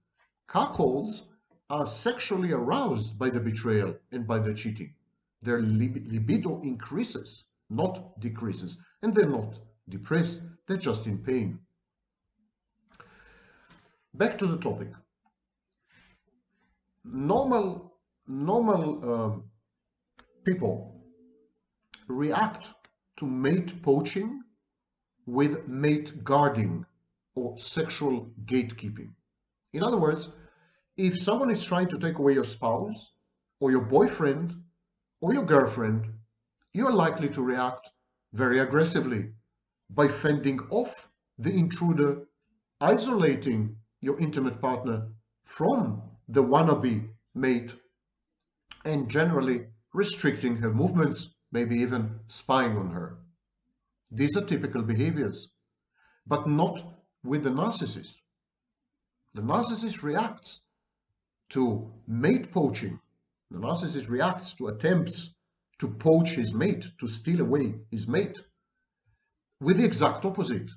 A: Cuckolds are sexually aroused by the betrayal and by the cheating. Their libido increases, not decreases, and they're not depressed, they're just in pain. Back to the topic. Normal people react to mate poaching with mate guarding or sexual gatekeeping. In other words, if someone is trying to take away your spouse or your boyfriend or your girlfriend, you are likely to react very aggressively by fending off the intruder, isolating your intimate partner from the wannabe mate, and generally restricting her movements, maybe even spying on her. These are typical behaviors, but not with the narcissist. The narcissist reacts to mate poaching. The narcissist reacts to attempts to poach his mate, to steal away his mate, with the exact opposite.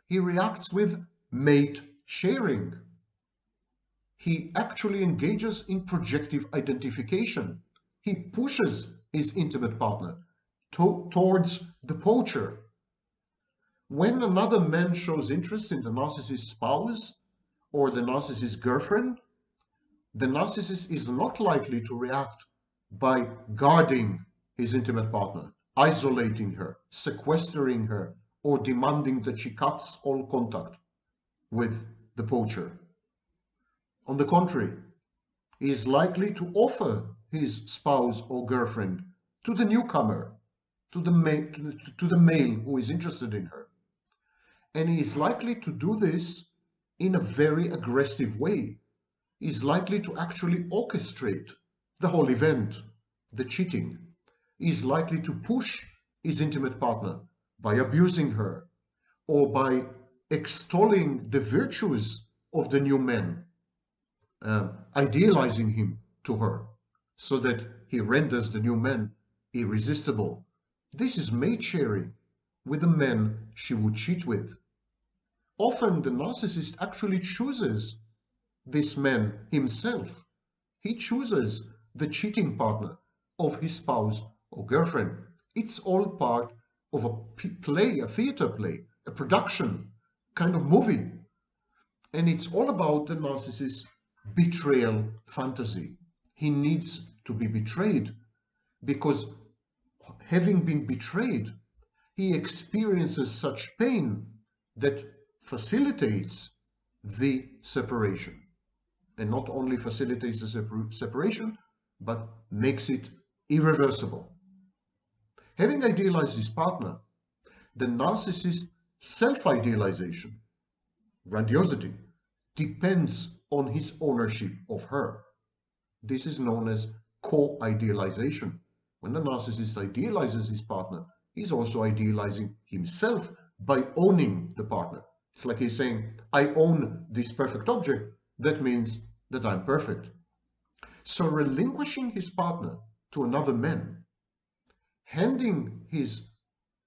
A: He reacts with mate sharing. He actually engages in projective identification. He pushes his intimate partner towards the poacher. When another man shows interest in the narcissist's spouse or the narcissist's girlfriend, the narcissist is not likely to react by guarding his intimate partner, isolating her, sequestering her, or demanding that she cuts all contact with the poacher. On the contrary, he is likely to offer his spouse or girlfriend to the newcomer, to the male who is interested in her. And he is likely to do this in a very aggressive way. He is likely to actually orchestrate the whole event, the cheating. He is likely to push his intimate partner by abusing her or by extolling the virtues of the new man, idealizing him to her so that he renders the new man irresistible. This is mate sharing with the men she would cheat with. Often the narcissist actually chooses this man himself. He chooses the cheating partner of his spouse or girlfriend. It's all part of a play, a theater play, a production kind of movie. And it's all about the narcissist's betrayal fantasy. He needs to be betrayed because, having been betrayed, he experiences such pain that facilitates the separation. And not only facilitates the separation, but makes it irreversible. Having idealized his partner, the narcissist's self-idealization, grandiosity, depends on his ownership of her. This is known as co-idealization. When the narcissist idealizes his partner, he's also idealizing himself by owning the partner. It's like he's saying, I own this perfect object. That means that I'm perfect. So relinquishing his partner to another man, handing his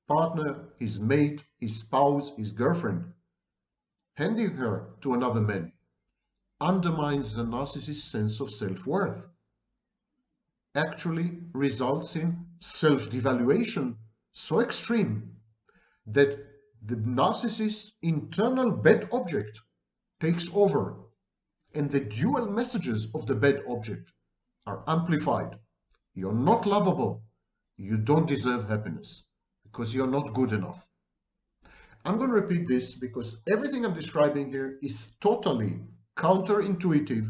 A: partner, his mate, his spouse, his girlfriend, handing her to another man, undermines the narcissist's sense of self-worth, actually results in self-devaluation so extreme that the narcissist's internal bad object takes over, and the dual messages of the bad object are amplified. You're not lovable. You don't deserve happiness because you're not good enough. I'm going to repeat this because everything I'm describing here is totally counterintuitive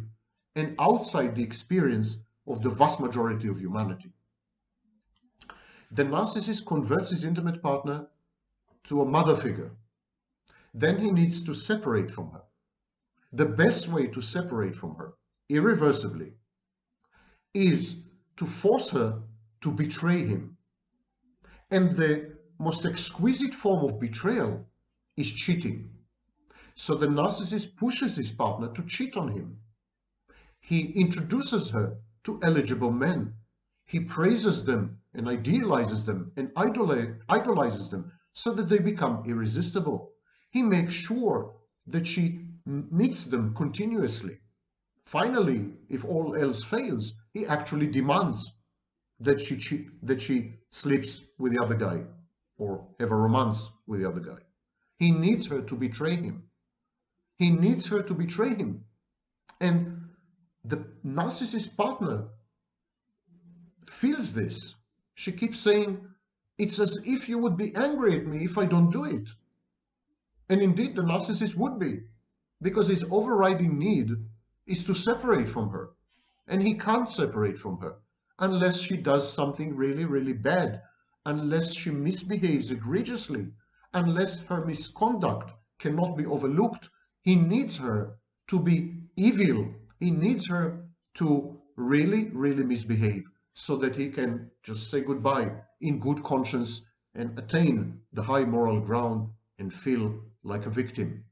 A: and outside the experience of the vast majority of humanity. The narcissist converts his intimate partner to a mother figure. Then he needs to separate from her. The best way to separate from her, irreversibly, is to force her to betray him. And the most exquisite form of betrayal is cheating. So the narcissist pushes his partner to cheat on him. He introduces her to eligible men. He praises them and idealizes them and idolizes them so that they become irresistible. He makes sure that she meets them continuously. Finally, if all else fails, he actually demands that she sleeps with the other guy or have a romance with the other guy. He needs her to betray him. He needs her to betray him. And the narcissist partner feels this. She keeps saying, it's as if you would be angry at me if I don't do it. And indeed, the narcissist would be, because his overriding need is to separate from her. And he can't separate from her unless she does something really, really bad, unless she misbehaves egregiously, unless her misconduct cannot be overlooked. He needs her to be evil. He needs her to really, really misbehave so that he can just say goodbye in good conscience and attain the high moral ground and feel like a victim.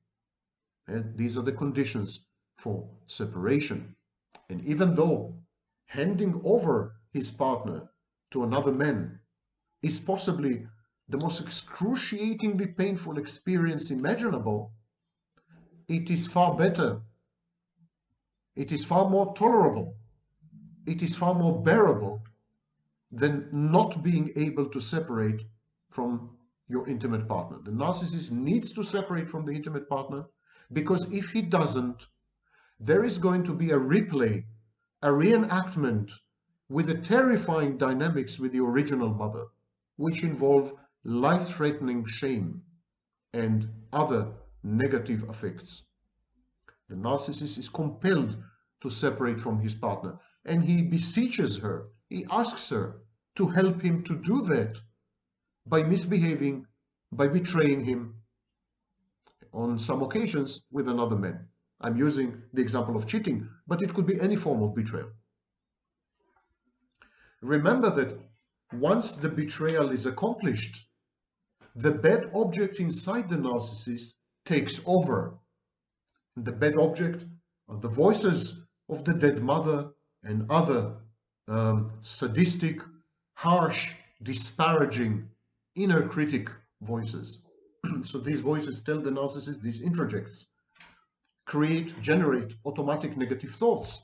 A: And these are the conditions for separation. And even though handing over his partner to another man is possibly the most excruciatingly painful experience imaginable, it is far better, it is far more tolerable, it is far more bearable than not being able to separate from your intimate partner. The narcissist needs to separate from the intimate partner because if he doesn't, there is going to be a replay, a reenactment with the terrifying dynamics with the original mother, which involve life-threatening shame and other negative effects. The narcissist is compelled to separate from his partner, and he beseeches her, he asks her to help him to do that by misbehaving, by betraying him, on some occasions with another man. I'm using the example of cheating, but it could be any form of betrayal. Remember that once the betrayal is accomplished, the bad object inside the narcissist takes over. The bad object are the voices of the dead mother and other sadistic, harsh, disparaging, inner critic voices. So these voices tell the narcissist, these introjects, generate automatic negative thoughts.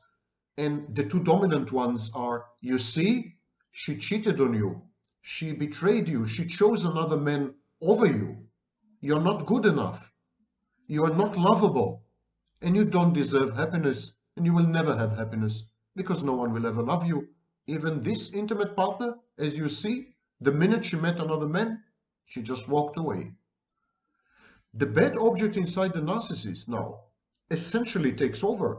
A: And the two dominant ones are, you see, she cheated on you. She betrayed you. She chose another man over you. You're not good enough. You are not lovable. And you don't deserve happiness. And you will never have happiness because no one will ever love you. Even this intimate partner, as you see, the minute she met another man, she just walked away. The bad object inside the narcissist now essentially takes over.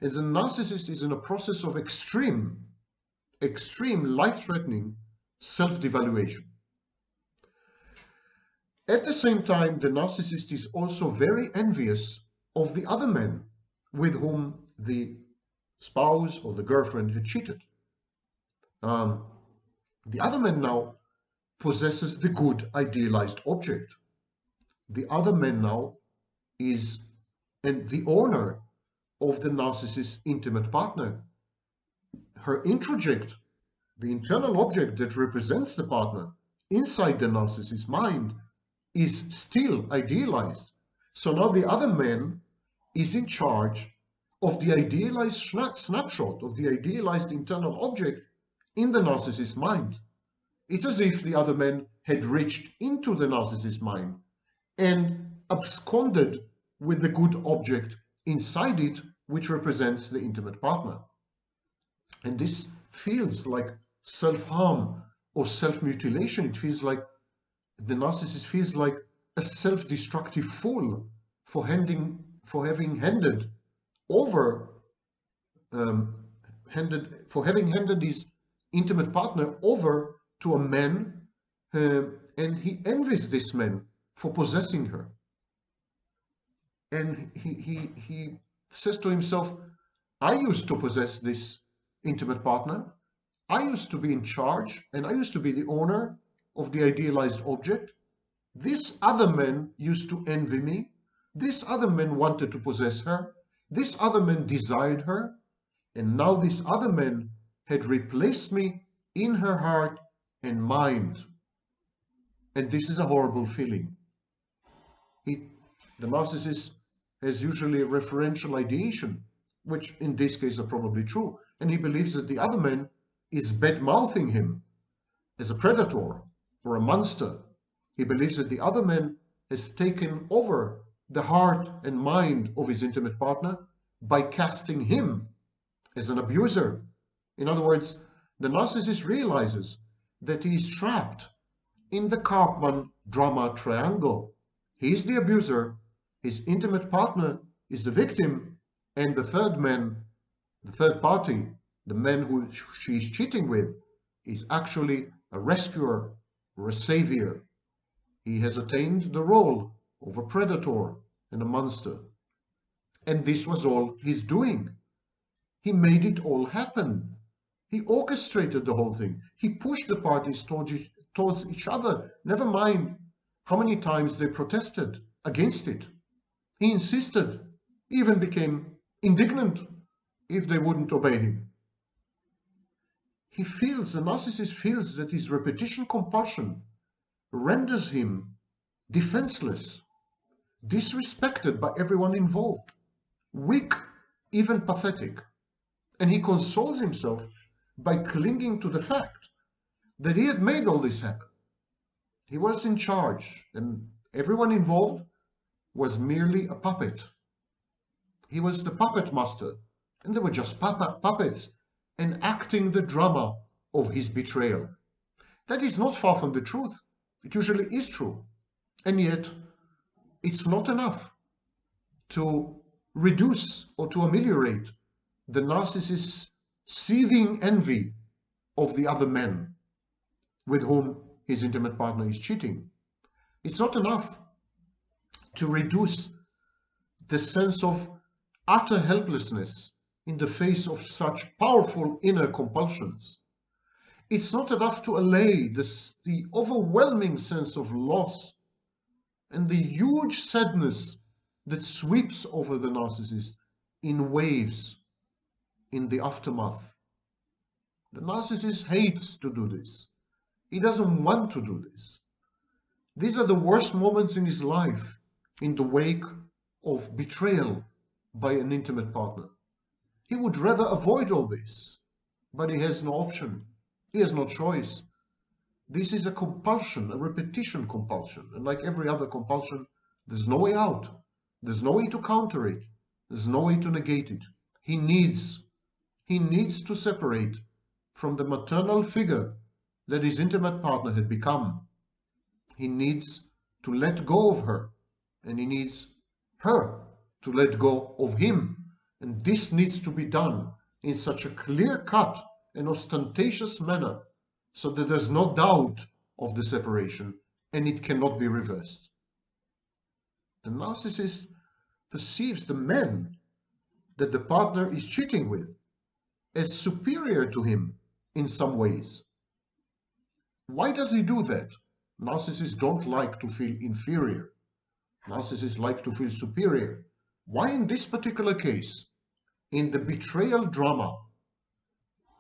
A: As the narcissist is in a process of extreme life-threatening self-devaluation. At the same time, the narcissist is also very envious of the other man with whom the spouse or the girlfriend had cheated. The other man now possesses the good idealized object. The other man now is the owner of the narcissist's intimate partner. Her introject, the internal object that represents the partner inside the narcissist's mind, is still idealized. So now the other man is in charge of the idealized snapshot of the idealized internal object in the narcissist's mind. It's as if the other man had reached into the narcissist's mind and absconded with the good object inside it, which represents the intimate partner. And this feels like self-harm or self-mutilation. It feels like the narcissist feels like a self-destructive fool for having handed his intimate partner over to a man, and he envies this man for possessing her. And he says to himself, I used to possess this intimate partner. I used to be in charge, and I used to be the owner of the idealized object. This other man used to envy me. This other man wanted to possess her. This other man desired her. And now this other man had replaced me in her heart and mind. And this is a horrible feeling. The narcissist has usually a referential ideation, which in this case are probably true. And he believes that the other man is bad-mouthing him as a predator or a monster. He believes that the other man has taken over the heart and mind of his intimate partner by casting him as an abuser. In other words, the narcissist realizes that he is trapped in the Karpman drama triangle. He is the abuser, his intimate partner is the victim, and the third man, the third party, the man who she is cheating with, is actually a rescuer or a savior. He has attained the role of a predator and a monster. And this was all he's doing. He made it all happen. He orchestrated the whole thing. He pushed the parties towards each other. Never mind how many times they protested against it. He insisted, even became indignant if they wouldn't obey him. The narcissist feels that his repetition compulsion renders him defenseless, disrespected by everyone involved, weak, even pathetic. And he consoles himself by clinging to the fact that he had made all this happen. He was in charge, and everyone involved was merely a puppet. He was the puppet master, and they were just puppets enacting the drama of his betrayal. That is not far from the truth. It usually is true. And yet, it's not enough to reduce or to ameliorate the narcissist's seething envy of the other men with whom his intimate partner is cheating. It's not enough to reduce the sense of utter helplessness in the face of such powerful inner compulsions. It's not enough to allay the overwhelming sense of loss and the huge sadness that sweeps over the narcissist in waves in the aftermath. The narcissist hates to do this. He doesn't want to do this. These are the worst moments in his life in the wake of betrayal by an intimate partner. He would rather avoid all this, but he has no option. He has no choice. This is a compulsion, a repetition compulsion. And like every other compulsion, there's no way out. There's no way to counter it. There's no way to negate it. He needs to separate from the maternal figure that his intimate partner had become. He needs to let go of her, and he needs her to let go of him. And this needs to be done in such a clear-cut and ostentatious manner so that there's no doubt of the separation and it cannot be reversed. The narcissist perceives the man that the partner is cheating with as superior to him in some ways. Why does he do that? Narcissists don't like to feel inferior. Narcissists like to feel superior. Why in this particular case? In the betrayal drama,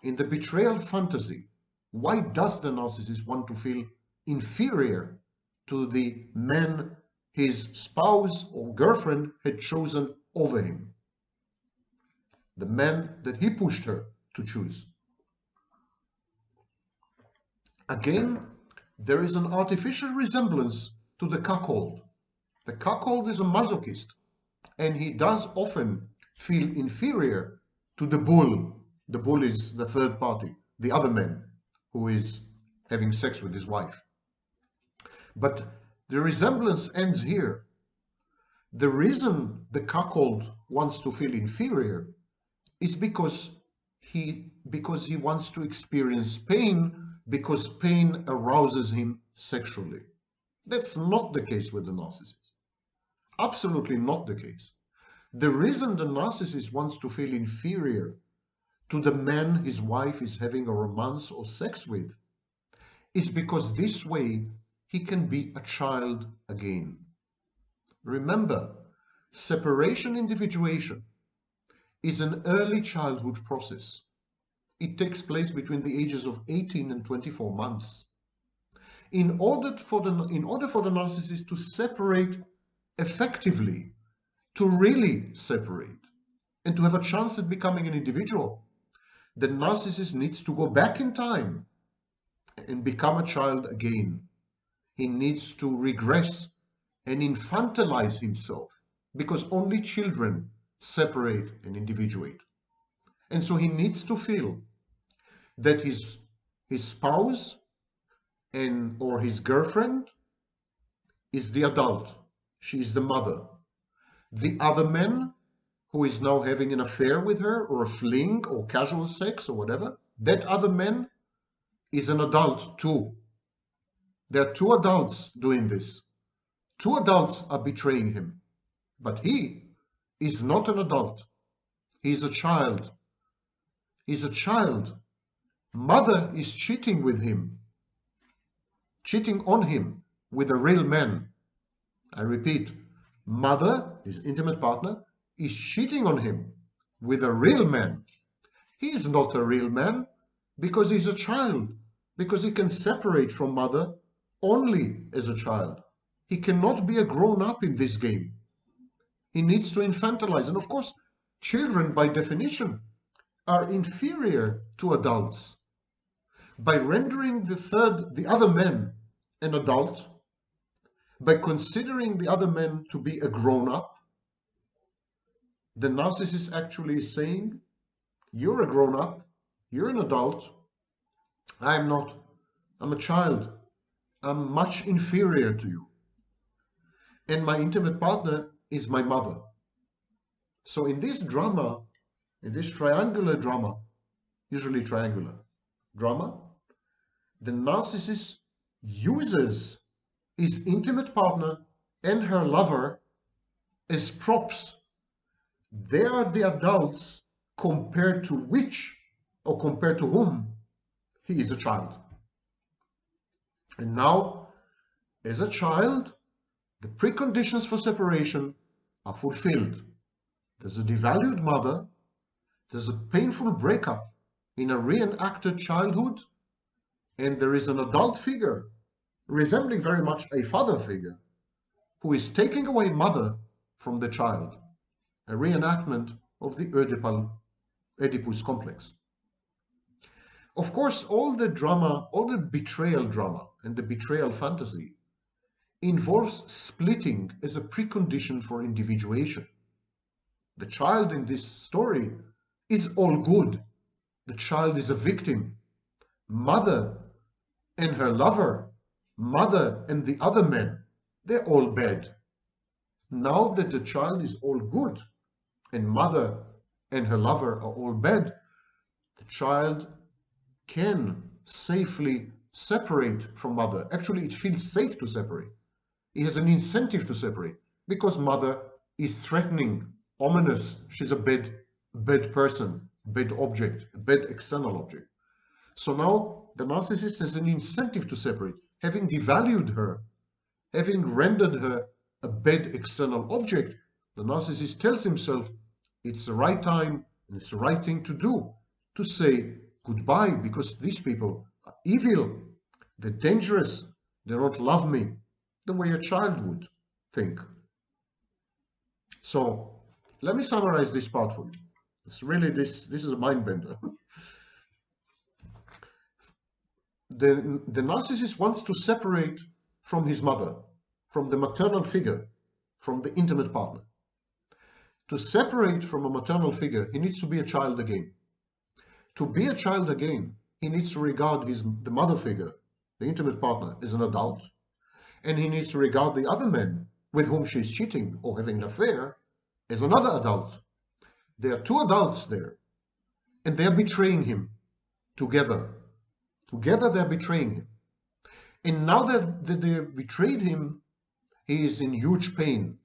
A: in the betrayal fantasy, why does the narcissist want to feel inferior to the man his spouse or girlfriend had chosen over him? The man that he pushed her to choose. Again, there is an artificial resemblance to the cuckold. The cuckold is a masochist, and he does often feel inferior to the bull. The bull is the third party, the other man who is having sex with his wife. But the resemblance ends here. The reason the cuckold wants to feel inferior is because he wants to experience pain, because pain arouses him sexually. That's not the case with the narcissist. Absolutely not the case. The reason the narcissist wants to feel inferior to the man his wife is having a romance or sex with is because this way he can be a child again. Remember, separation individuation is an early childhood process. It takes place between the ages of 18 and 24 months. In order for the narcissist to separate effectively, to really separate, and to have a chance at becoming an individual, the narcissist needs to go back in time and become a child again. He needs to regress and infantilize himself, because only children separate and individuate. And so he needs to feel that his spouse or his girlfriend is the adult. She is the mother. The other man who is now having an affair with her, or a fling, or casual sex, or whatever, that other man is an adult too. There are two adults doing this. Two adults are betraying him. But he is not an adult. He is a child. He's a child. Mother is cheating with him, cheating on him with a real man. I repeat, mother, his intimate partner, is cheating on him with a real man. He is not a real man because he's a child, because he can separate from mother only as a child. He cannot be a grown-up in this game. He needs to infantilize. And of course, children by definition are inferior to adults. By rendering the other man an adult, by considering the other man to be a grown-up, the narcissist actually is saying, you're a grown-up, you're an adult, I'm not, I'm a child, I'm much inferior to you. And my intimate partner is my mother. So in this drama, in this triangular drama, usually triangular drama, the narcissist uses his intimate partner and her lover as props. They are the adults compared to which, or compared to whom, he is a child. And now, as a child, the preconditions for separation are fulfilled. There's a devalued mother, there's a painful breakup in a reenacted childhood, and there is an adult figure, resembling very much a father figure, who is taking away mother from the child, a reenactment of the Oedipal Oedipus complex. Of course, all the drama, all the betrayal drama and the betrayal fantasy involves splitting as a precondition for individuation. The child in this story is all good. The child is a victim. Mother and her lover, mother and the other men, they're all bad. Now that the child is all good and mother and her lover are all bad, the child can safely separate from mother. Actually, it feels safe to separate. He has an incentive to separate because mother is threatening, ominous. She's a bad person, bad object, bad external object. So now the narcissist has an incentive to separate, having devalued her, having rendered her a bad external object. The narcissist tells himself it's the right time and it's the right thing to do to say goodbye, because these people are evil, they're dangerous, they don't love me the way a child would think. So let me summarize this part for you. It's really this is a mind bender. The narcissist wants to separate from his mother, from the maternal figure, from the intimate partner. To separate from a maternal figure, he needs to be a child again. To be a child again, he needs to regard the mother figure, the intimate partner, as an adult. And he needs to regard the other men with whom she's cheating or having an affair as another adult. There are two adults there, and they're betraying him together. Together they're betraying him. And now that they've betrayed him, he is in huge pain.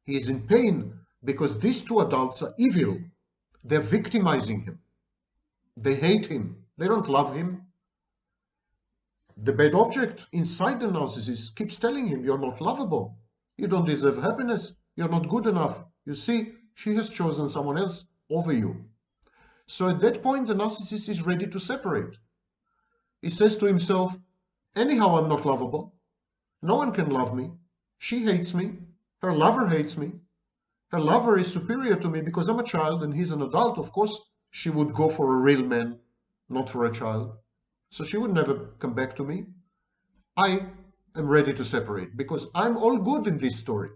A: He is in pain because these two adults are evil. They're victimizing him. They hate him. They don't love him. The bad object inside the narcissist keeps telling him, you're not lovable. You don't deserve happiness. You're not good enough. You see, she has chosen someone else over you. So at that point, the narcissist is ready to separate. He says to himself, anyhow, I'm not lovable. No one can love me. She hates me. Her lover hates me. Her lover is superior to me because I'm a child and he's an adult. Of course, she would go for a real man, not for a child. So she would never come back to me. I am ready to separate because I'm all good in this story.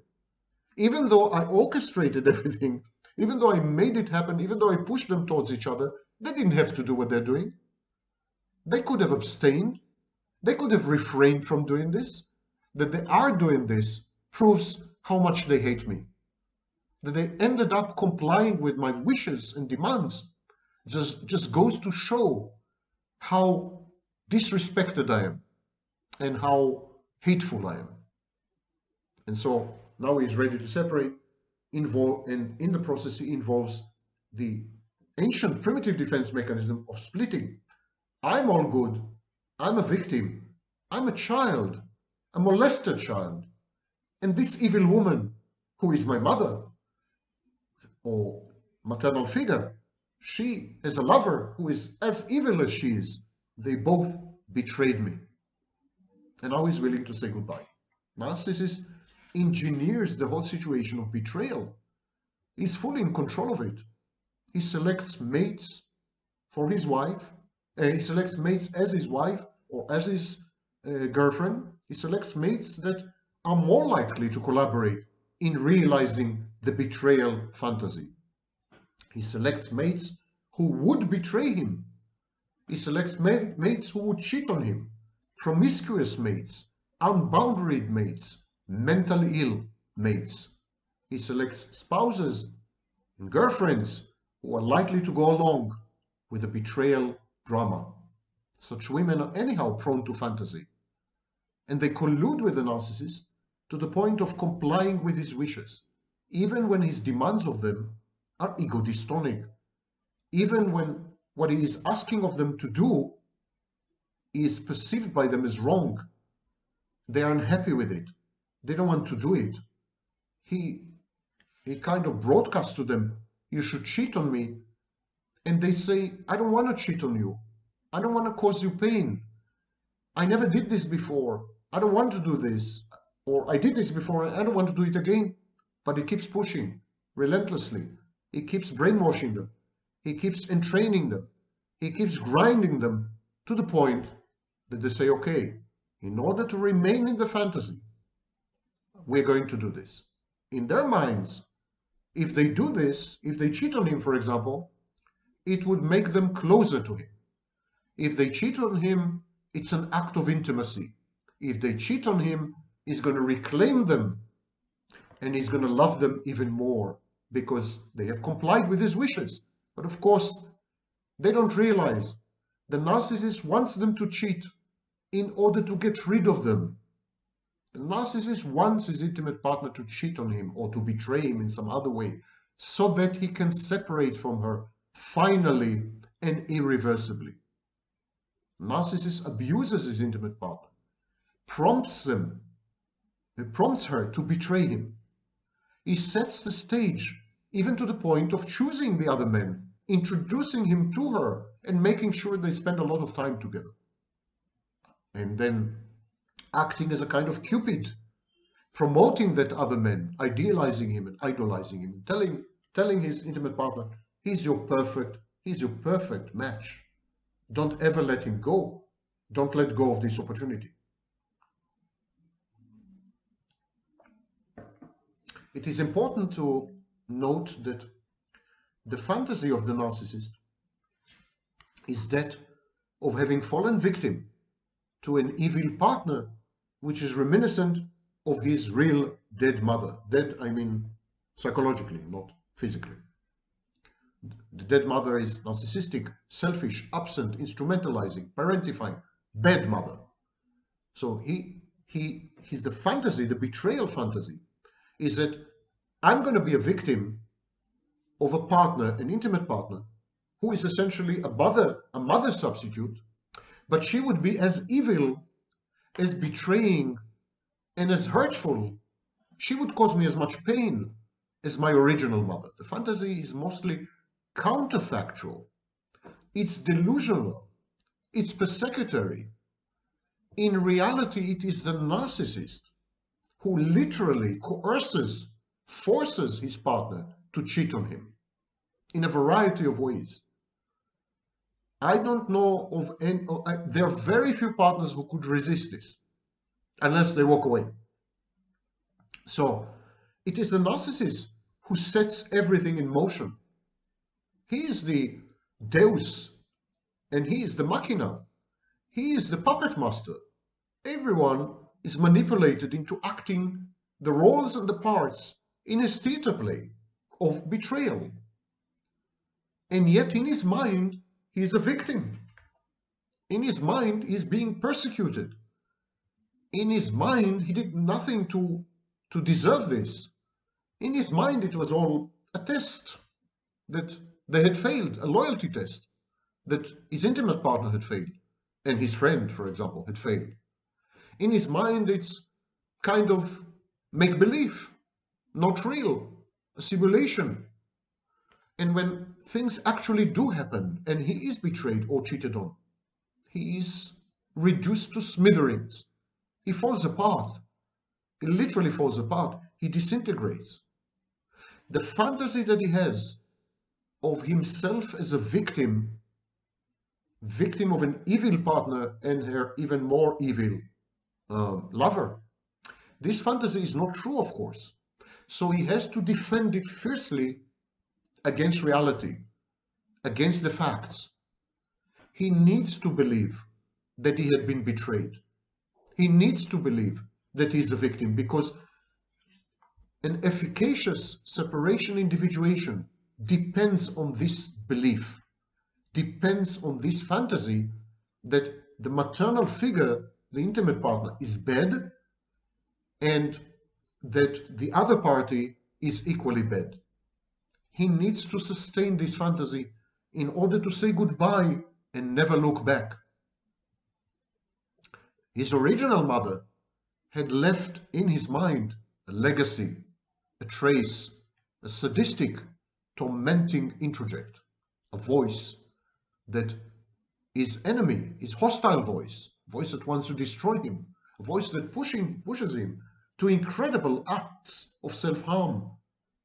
A: Even though I orchestrated everything, even though I made it happen, even though I pushed them towards each other, they didn't have to do what they're doing. They could have abstained. They could have refrained from doing this. That they are doing this proves how much they hate me. That they ended up complying with my wishes and demands just goes to show how disrespected I am and how hateful I am. And so now he's ready to separate, and in the process he involves the ancient primitive defense mechanism of splitting. I'm all good, I'm a victim, I'm a child, a molested child, and this evil woman, who is my mother or maternal figure, she has a lover who is as evil as she is. They both betrayed me. And now he's willing to say goodbye. Narcissist engineers the whole situation of betrayal. He's fully in control of it. He selects mates for his wife. He selects mates as his wife or as his girlfriend. He selects mates that are more likely to collaborate in realizing the betrayal fantasy. He selects mates who would betray him. He selects mates who would cheat on him, promiscuous mates, unboundaried mates, mentally ill mates. He selects spouses and girlfriends who are likely to go along with the betrayal drama. Such women are anyhow prone to fantasy. And they collude with the narcissist to the point of complying with his wishes, even when his demands of them are ego-dystonic, even when what he is asking of them to do is perceived by them as wrong. They are unhappy with it. They don't want to do it. He kind of broadcasts to them, you should cheat on me. And they say, I don't want to cheat on you. I don't want to cause you pain. I never did this before. I don't want to do this. Or I did this before and I don't want to do it again. But he keeps pushing relentlessly. He keeps brainwashing them. He keeps entraining them. he keeps grinding them to the point that they say, okay, in order to remain in the fantasy, we're going to do this. In their minds, if they do this, if they cheat on him, for example, it would make them closer to him. If they cheat on him, it's an act of intimacy. If they cheat on him, he's going to reclaim them and he's going to love them even more because they have complied with his wishes. But of course, they don't realize the narcissist wants them to cheat in order to get rid of them. The narcissist wants his intimate partner to cheat on him or to betray him in some other way so that he can separate from her finally and irreversibly. Narcissist abuses his intimate partner, prompts her to betray him. He sets the stage even to the point of choosing the other man, introducing him to her and making sure they spend a lot of time together. And then acting as a kind of Cupid, promoting that other man, idealizing him and idolizing him, and telling his intimate partner, he's your perfect match. Don't ever let him go. Don't let go of this opportunity. It is important to note that the fantasy of the narcissist is that of having fallen victim to an evil partner, which is reminiscent of his real dead mother. Dead, I mean psychologically, not physically. The dead mother is narcissistic, selfish, absent, instrumentalizing, parentifying, bad mother. So he's the fantasy, the betrayal fantasy, is that I'm going to be a victim of a partner, an intimate partner, who is essentially a mother substitute, but she would be as evil, as betraying, and as hurtful. She would cause me as much pain as my original mother. The fantasy is mostly counterfactual. It's delusional. It's persecutory. In reality, it is the narcissist who literally coerces, forces his partner to cheat on him in a variety of ways. I don't know of any, there are very few partners who could resist this unless they walk away. So it is the narcissist who sets everything in motion. He is the Deus and he is the machina. He is the puppet master. Everyone is manipulated into acting the roles and the parts in his theater play of betrayal. And yet in his mind, he is a victim. In his mind, he is being persecuted. In his mind, he did nothing to deserve this. In his mind, it was all a test that they had failed, a loyalty test that his intimate partner had failed, and his friend, for example, had failed. In his mind, it's kind of make-believe, not real, a simulation. And when things actually do happen and he is betrayed or cheated on, he is reduced to smithereens. He falls apart. He literally falls apart. He disintegrates. The fantasy that he has of himself as a victim of an evil partner and her even more evil lover, this fantasy is not true, of course. So he has to defend it fiercely against reality, against the facts. He needs to believe that he had been betrayed. He needs to believe that he is a victim, because an efficacious separation individuation depends on this belief, depends on this fantasy that the maternal figure, the intimate partner, is bad and that the other party is equally bad. He needs to sustain this fantasy in order to say goodbye and never look back. His original mother had left in his mind a legacy, a trace, a sadistic, tormenting introject, a voice that is enemy, is hostile voice, a voice that wants to destroy him, a voice that pushes him to incredible acts of self-harm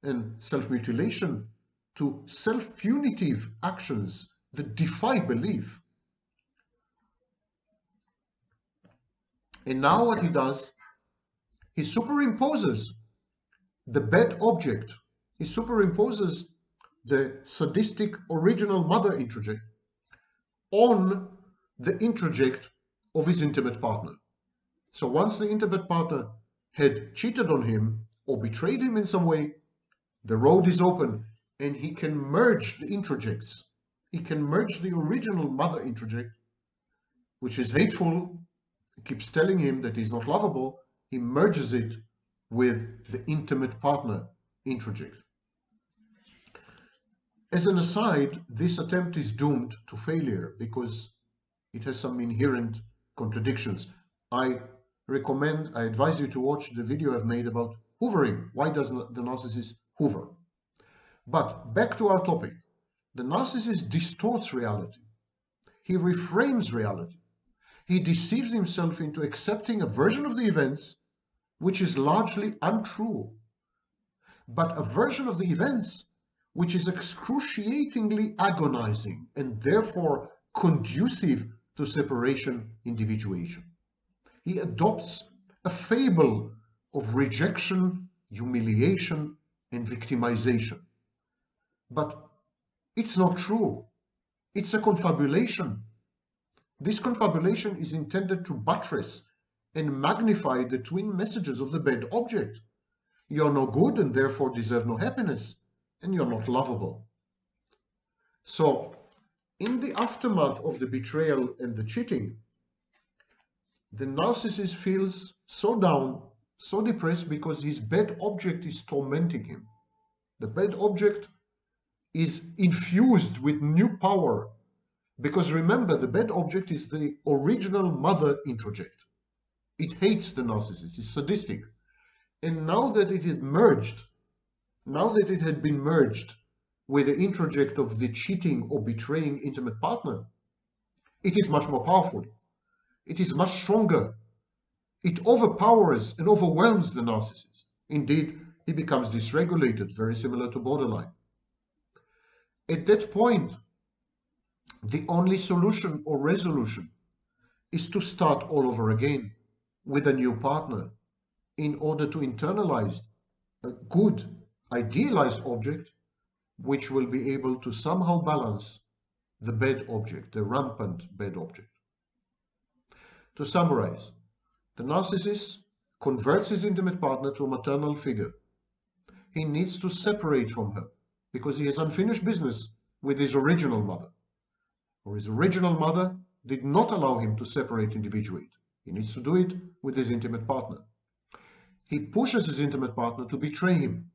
A: and self-mutilation, to self-punitive actions that defy belief. And now what he does, he superimposes the bad object. He superimposes the sadistic original mother introject on the introject of his intimate partner. So once the intimate partner had cheated on him or betrayed him in some way, the road is open and he can merge the introjects. He can merge the original mother introject, which is hateful, keeps telling him that he's not lovable. He merges it with the intimate partner introject. As an aside, this attempt is doomed to failure because it has some inherent contradictions. I advise you to watch the video I've made about hoovering. Why does the narcissist hoover? But back to our topic. The narcissist distorts reality. He reframes reality. He deceives himself into accepting a version of the events which is largely untrue, but a version of the events which is excruciatingly agonizing and therefore conducive to separation individuation. He adopts a fable of rejection, humiliation, and victimization. But it's not true. It's a confabulation. This confabulation is intended to buttress and magnify the twin messages of the bad object. You're no good and therefore deserve no happiness, and you're not lovable. So, in the aftermath of the betrayal and the cheating, the narcissist feels so down, so depressed because his bad object is tormenting him. The bad object is infused with new power because remember, the bad object is the original mother introject. It hates the narcissist, it's sadistic. And now that it had merged, now that it had been merged with the introject of the cheating or betraying intimate partner, it is much more powerful. It is much stronger. It overpowers and overwhelms the narcissist. Indeed, he becomes dysregulated, very similar to borderline. At that point, the only solution or resolution is to start all over again with a new partner in order to internalize a good, idealized object which will be able to somehow balance the bad object, the rampant bad object. To summarize, the narcissist converts his intimate partner to a maternal figure. He needs to separate from her because he has unfinished business with his original mother. Or his original mother did not allow him to separate, individuate. He needs to do it with his intimate partner. He pushes his intimate partner to betray him.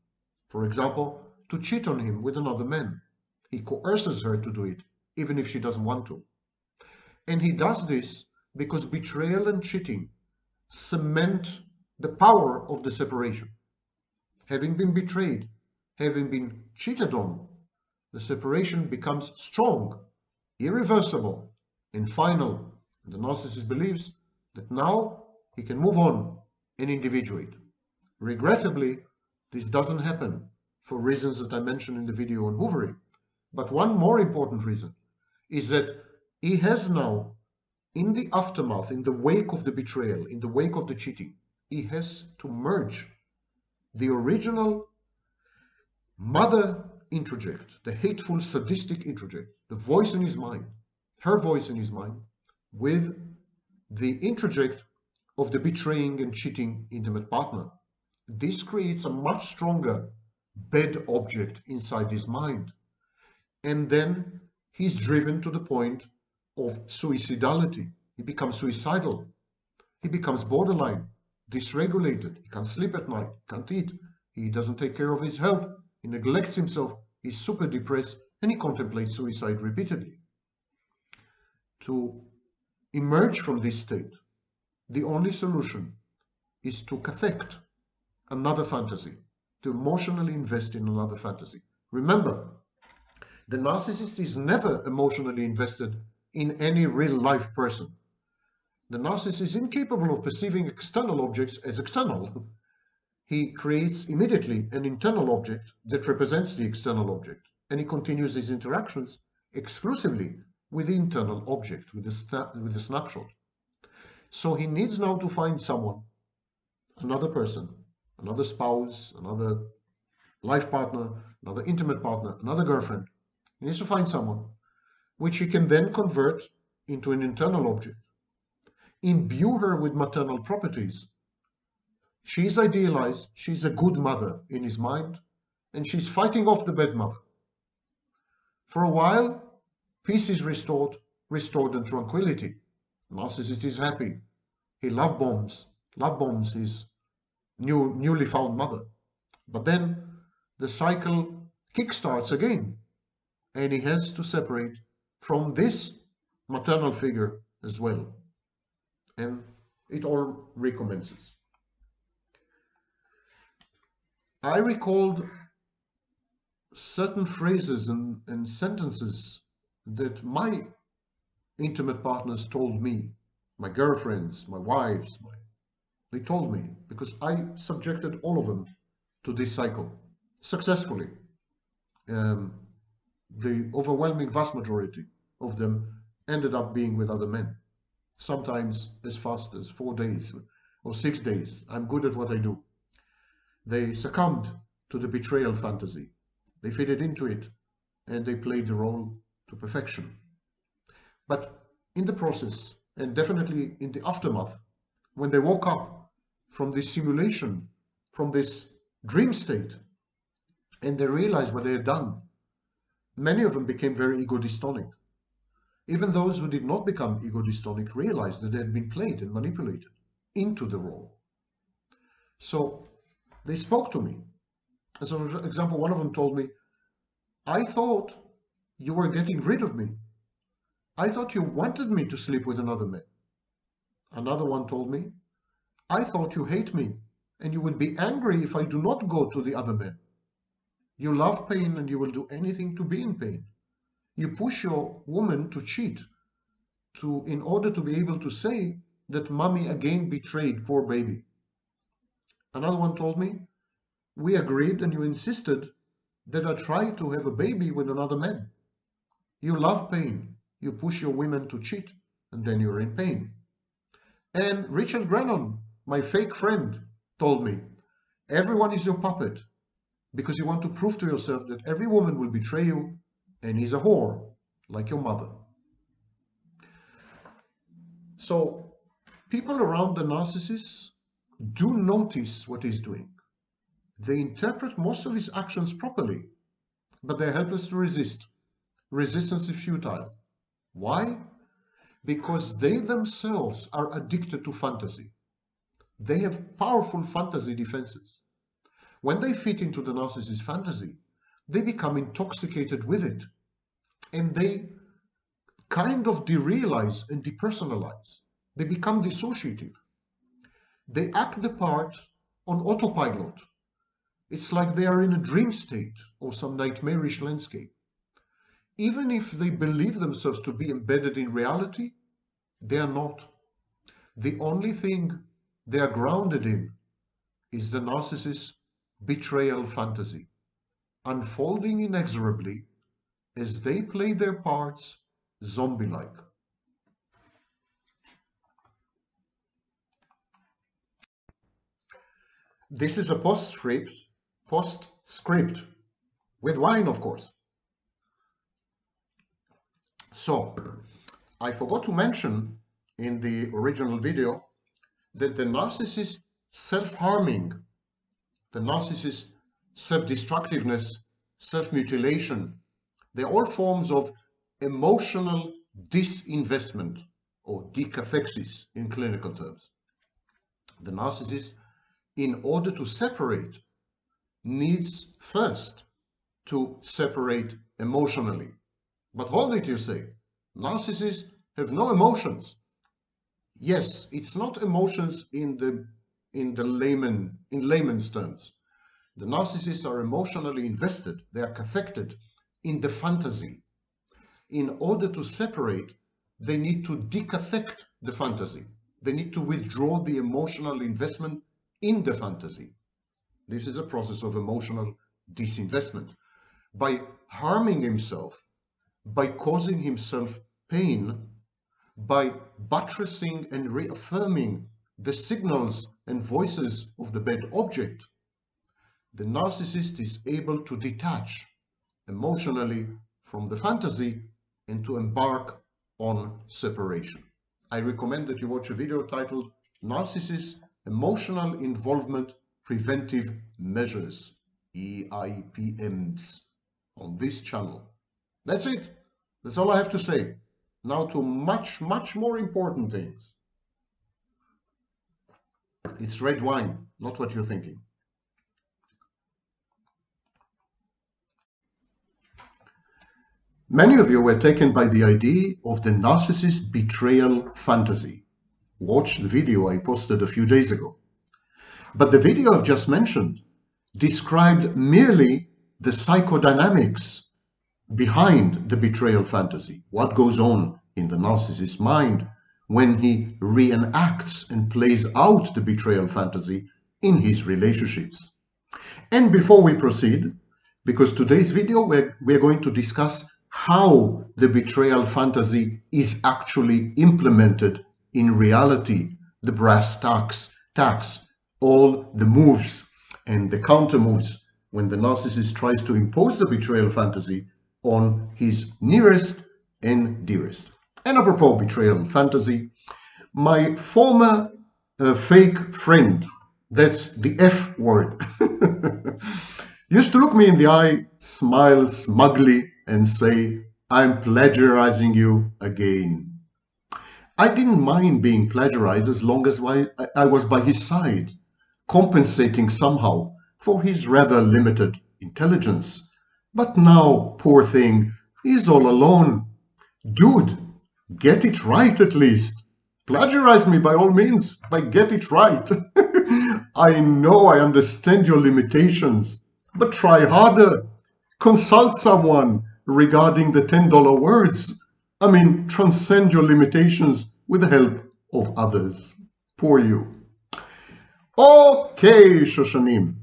A: For example, to cheat on him with another man. He coerces her to do it, even if she doesn't want to. And he does this because betrayal and cheating cement the power of the separation. Having been betrayed, having been cheated on, the separation becomes strong, irreversible, and final. The narcissist believes that now he can move on and individuate. Regrettably, this doesn't happen for reasons that I mentioned in the video on hoovering. But one more important reason is that he has now, in the aftermath, in the wake of the betrayal, in the wake of the cheating, he has to merge the original mother introject, the hateful, sadistic introject, the voice in his mind, her voice in his mind, with the introject of the betraying and cheating intimate partner. This creates a much stronger bad object inside his mind. And then he's driven to the point of suicidality. He becomes suicidal. He becomes borderline, dysregulated. He can't sleep at night, can't eat. He doesn't take care of his health. He neglects himself. He's super depressed and he contemplates suicide repeatedly. To emerge from this state, the only solution is to cathect another fantasy, to emotionally invest in another fantasy. Remember, the narcissist is never emotionally invested in any real life person. The narcissist is incapable of perceiving external objects as external. He creates immediately an internal object that represents the external object, and he continues his interactions exclusively with the internal object, with the snapshot. So he needs now to find someone, another person, another spouse, another life partner, another intimate partner, another girlfriend. He needs to find someone which he can then convert into an internal object, imbue her with maternal properties. She's idealized, she's a good mother in his mind, and she's fighting off the bad mother. For a while, peace is restored and tranquility. Narcissist is happy. He love bombs his newly found mother. But then the cycle kickstarts again, and he has to separate from this maternal figure as well. And it all recommences. I recalled certain phrases and sentences that my intimate partners told me, my girlfriends, my wives, they told me, because I subjected all of them to this cycle successfully. The overwhelming vast majority of them ended up being with other men, sometimes as fast as 4 days or 6 days. I'm good at what I do. They succumbed to the betrayal fantasy. They fitted into it, and they played the role to perfection. But in the process, and definitely in the aftermath, when they woke up from this simulation, from this dream state, and they realized what they had done, many of them became very ego-dystonic. Even those who did not become ego-dystonic realized that they had been played and manipulated into the role. So they spoke to me. As an example, one of them told me, I thought you were getting rid of me. I thought you wanted me to sleep with another man. Another one told me, I thought you hate me and you would be angry if I do not go to the other man. You love pain and you will do anything to be in pain. You push your woman to cheat in order to be able to say that mommy again betrayed poor baby. Another one told me, we agreed and you insisted that I try to have a baby with another man. You love pain. You push your women to cheat and then you're in pain. And Richard Grannon, my fake friend, told me, everyone is your puppet because you want to prove to yourself that every woman will betray you and he's a whore, like your mother. So people around the narcissist do notice what he's doing. They interpret most of his actions properly, but they're helpless to resist. Resistance is futile. Why? Because they themselves are addicted to fantasy. They have powerful fantasy defenses. When they fit into the narcissist fantasy, they become intoxicated with it. And they kind of derealize and depersonalize. They become dissociative. They act the part on autopilot. It's like they are in a dream state or some nightmarish landscape. Even if they believe themselves to be embedded in reality, they are not. The only thing they are grounded in is the narcissist's betrayal fantasy, unfolding inexorably as they play their parts zombie-like. This is a postscript with wine, of course. So, I forgot to mention in the original video that the narcissist self-harming, the narcissist self-destructiveness, self-mutilation, they're all forms of emotional disinvestment or decathexis in clinical terms. The narcissist, in order to separate, needs first to separate emotionally. But hold it, you say, narcissists have no emotions. Yes, it's not emotions in layman's terms. The narcissists are emotionally invested. They are cathected in the fantasy. In order to separate, they need to decathect the fantasy. They need to withdraw the emotional investment in the fantasy. This is a process of emotional disinvestment. By harming himself, by causing himself pain, by buttressing and reaffirming the signals and voices of the bad object, the narcissist is able to detach emotionally from the fantasy and to embark on separation. I recommend that you watch a video titled Narcissist Emotional Involvement Preventive Measures, EIPMs, on this channel. That's it. That's all I have to say. Now to much, much more important things. It's red wine, not what you're thinking. Many of you were taken by the idea of the narcissist betrayal fantasy. Watch the video I posted a few days ago. But the video I've just mentioned described merely the psychodynamics behind the betrayal fantasy, what goes on in the narcissist's mind when he reenacts and plays out the betrayal fantasy in his relationships. And before we proceed, because today's video we're going to discuss how the betrayal fantasy is actually implemented in reality, the brass tacks, all the moves and the counter moves when the narcissist tries to impose the betrayal fantasy on his nearest and dearest. And apropos betrayal fantasy, my former fake friend, that's the F word, used to look me in the eye, smile smugly, and say, "I'm plagiarizing you again." I didn't mind being plagiarized as long as I was by his side, compensating somehow for his rather limited intelligence. But now, poor thing, he's all alone. Dude, get it right at least. Plagiarize me by all means, but get it right. I know I understand your limitations, but try harder. Consult someone regarding the $10 words. I mean, transcend your limitations with the help of others. Poor you. Okay, Shoshanim.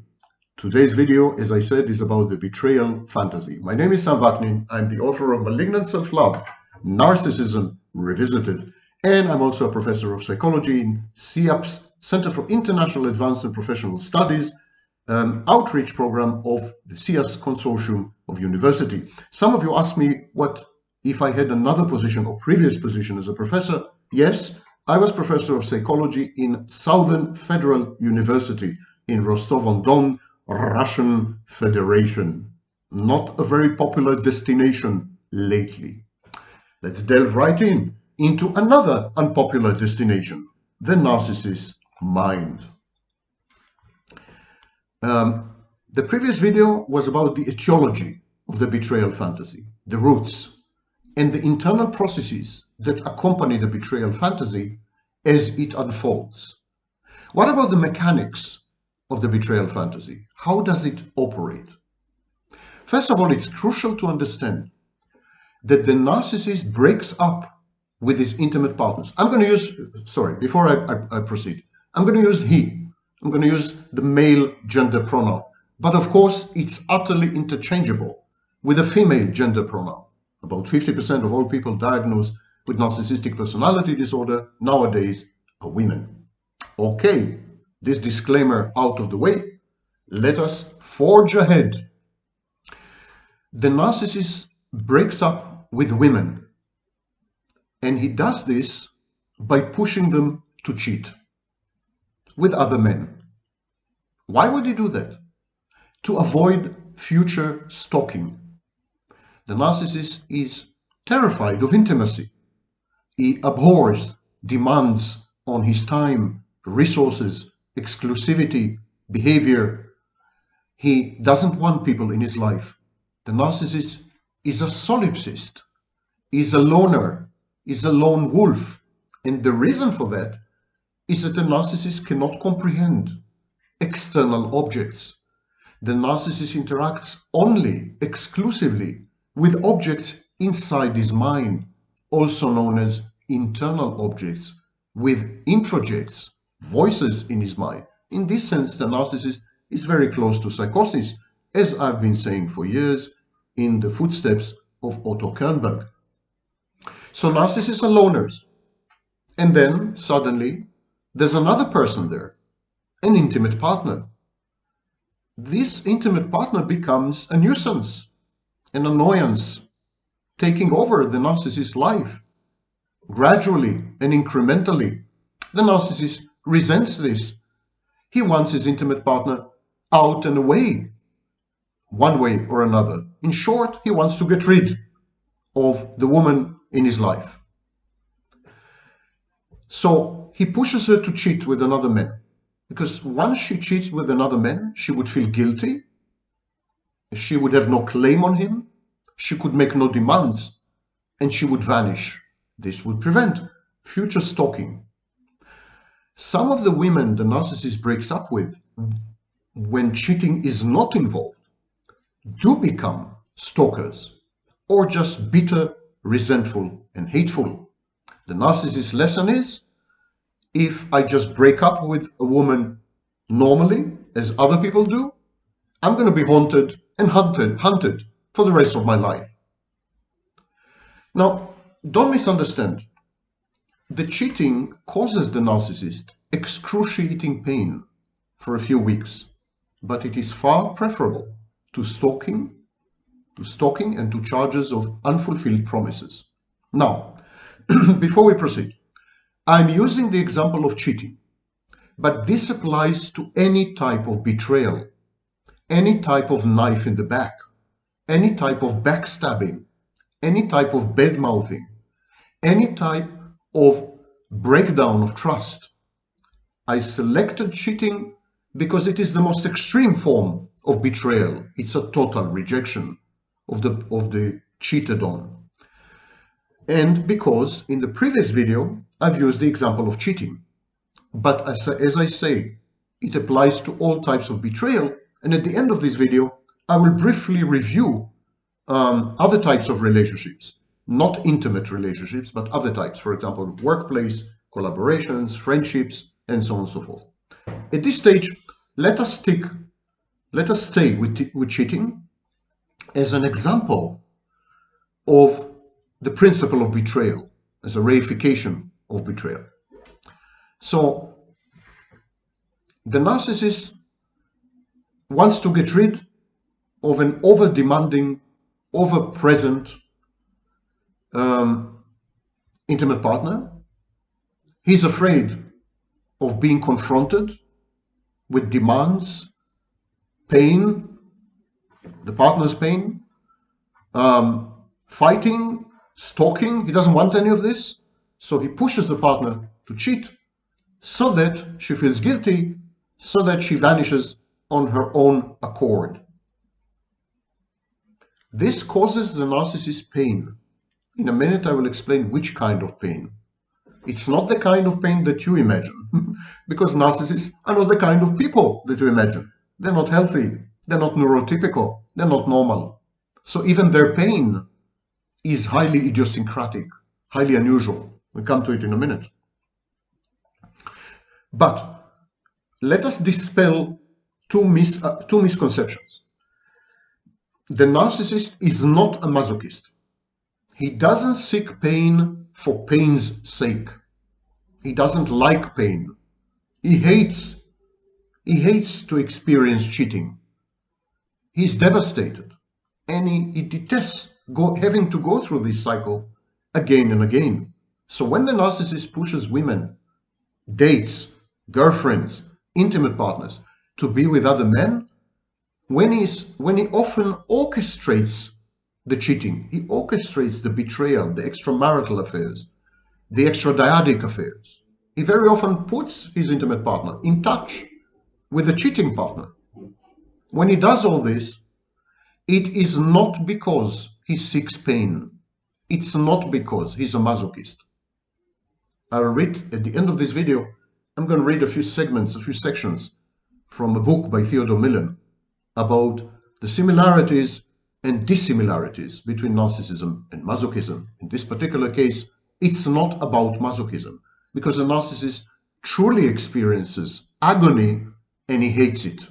A: Today's video, as I said, is about the betrayal fantasy. My name is Sam Vaknin. I'm the author of Malignant Self-Love, Narcissism Revisited, and I'm also a professor of psychology in CIAP's Center for International Advanced and Professional Studies, outreach program of the CIAS Consortium of University. Some of you asked me what if I had another position or previous position as a professor. Yes, I was professor of psychology in Southern Federal University in Rostov-on-Don, Russian Federation. Not a very popular destination lately. Let's delve right into another unpopular destination, the narcissist's mind. The previous video was about the etiology of the betrayal fantasy, the roots, and the internal processes that accompany the betrayal fantasy as it unfolds. What about the mechanics of the betrayal fantasy? How does it operate? First of all, it's crucial to understand that the narcissist breaks up with his intimate partners. I'm going to use, before I proceed, I'm going to use he. I'm going to use the male gender pronoun. But of course, it's utterly interchangeable with a female gender pronoun. About 50% of all people diagnosed with narcissistic personality disorder nowadays are women. Okay, this disclaimer out of the way, let us forge ahead. The narcissist breaks up with women, and he does this by pushing them to cheat with other men. Why would he do that? To avoid future stalking. The narcissist is terrified of intimacy. He abhors demands on his time, resources, exclusivity, behavior. He doesn't want people in his life. The narcissist is a solipsist, is a loner, is a lone wolf. And the reason for that is that the narcissist cannot comprehend external objects. The narcissist interacts only, exclusively, with objects inside his mind, also known as internal objects, with introjects, voices in his mind. In this sense, the narcissist is very close to psychosis, as I've been saying for years, in the footsteps of Otto Kernberg. So narcissists are loners. And then suddenly there's another person there, an intimate partner. This intimate partner becomes a nuisance, an annoyance, taking over the narcissist's life. Gradually and incrementally, the narcissist resents this. He wants his intimate partner out and away, one way or another. In short, he wants to get rid of the woman in his life. So he pushes her to cheat with another man, because once she cheats with another man, she would feel guilty. She would have no claim on him. She could make no demands, and she would vanish. This would prevent future stalking. Some of the women the narcissist breaks up with, when cheating is not involved, do become stalkers, or just bitter, resentful, and hateful. The narcissist's lesson is, if I just break up with a woman normally, as other people do, I'm going to be haunted and hunted for the rest of my life. Now, don't misunderstand. The cheating causes the narcissist excruciating pain for a few weeks, but it is far preferable to stalking and to charges of unfulfilled promises. Now, before we proceed, I'm using the example of cheating, but this applies to any type of betrayal, any type of knife in the back, any type of backstabbing, any type of bad-mouthing, any type of breakdown of trust. I selected cheating because it is the most extreme form of betrayal. It's a total rejection of the cheated on. And because in the previous video, I've used the example of cheating. But as I say, it applies to all types of betrayal. And at the end of this video, I will briefly review other types of relationships, not intimate relationships, but other types, for example, workplace, collaborations, friendships, and so on and so forth. At this stage, let us stay with cheating as an example of the principle of betrayal, as a reification of betrayal. So the narcissist wants to get rid of an over-demanding, over-present intimate partner. He's afraid of being confronted with demands, pain, the partner's pain, fighting, stalking. He doesn't want any of this, so he pushes the partner to cheat so that she feels guilty, so that she vanishes on her own accord. This causes the narcissist pain. In a minute, I will explain which kind of pain. It's not the kind of pain that you imagine, because narcissists are not the kind of people that you imagine. They're not healthy, they're not neurotypical, they're not normal. So even their pain is highly idiosyncratic, highly unusual. We'll come to it in a minute. But let us dispel two misconceptions. The narcissist is not a masochist. He doesn't seek pain for pain's sake. He doesn't like pain. He hates to experience cheating. He's devastated, and he detests having to go through this cycle again and again. So when the narcissist pushes women, dates, girlfriends, intimate partners, to be with other men, when he often orchestrates the cheating, he orchestrates the betrayal, the extramarital affairs, the extradyadic affairs. He very often puts his intimate partner in touch with the cheating partner. When he does all this, it is not because he seeks pain. It's not because he's a masochist. I'll read at the end of this video, I'm going to read a few sections from a book by Theodore Millon about the similarities and dissimilarities between narcissism and masochism. In this particular case, it's not about masochism, because a narcissist truly experiences agony and he hates it.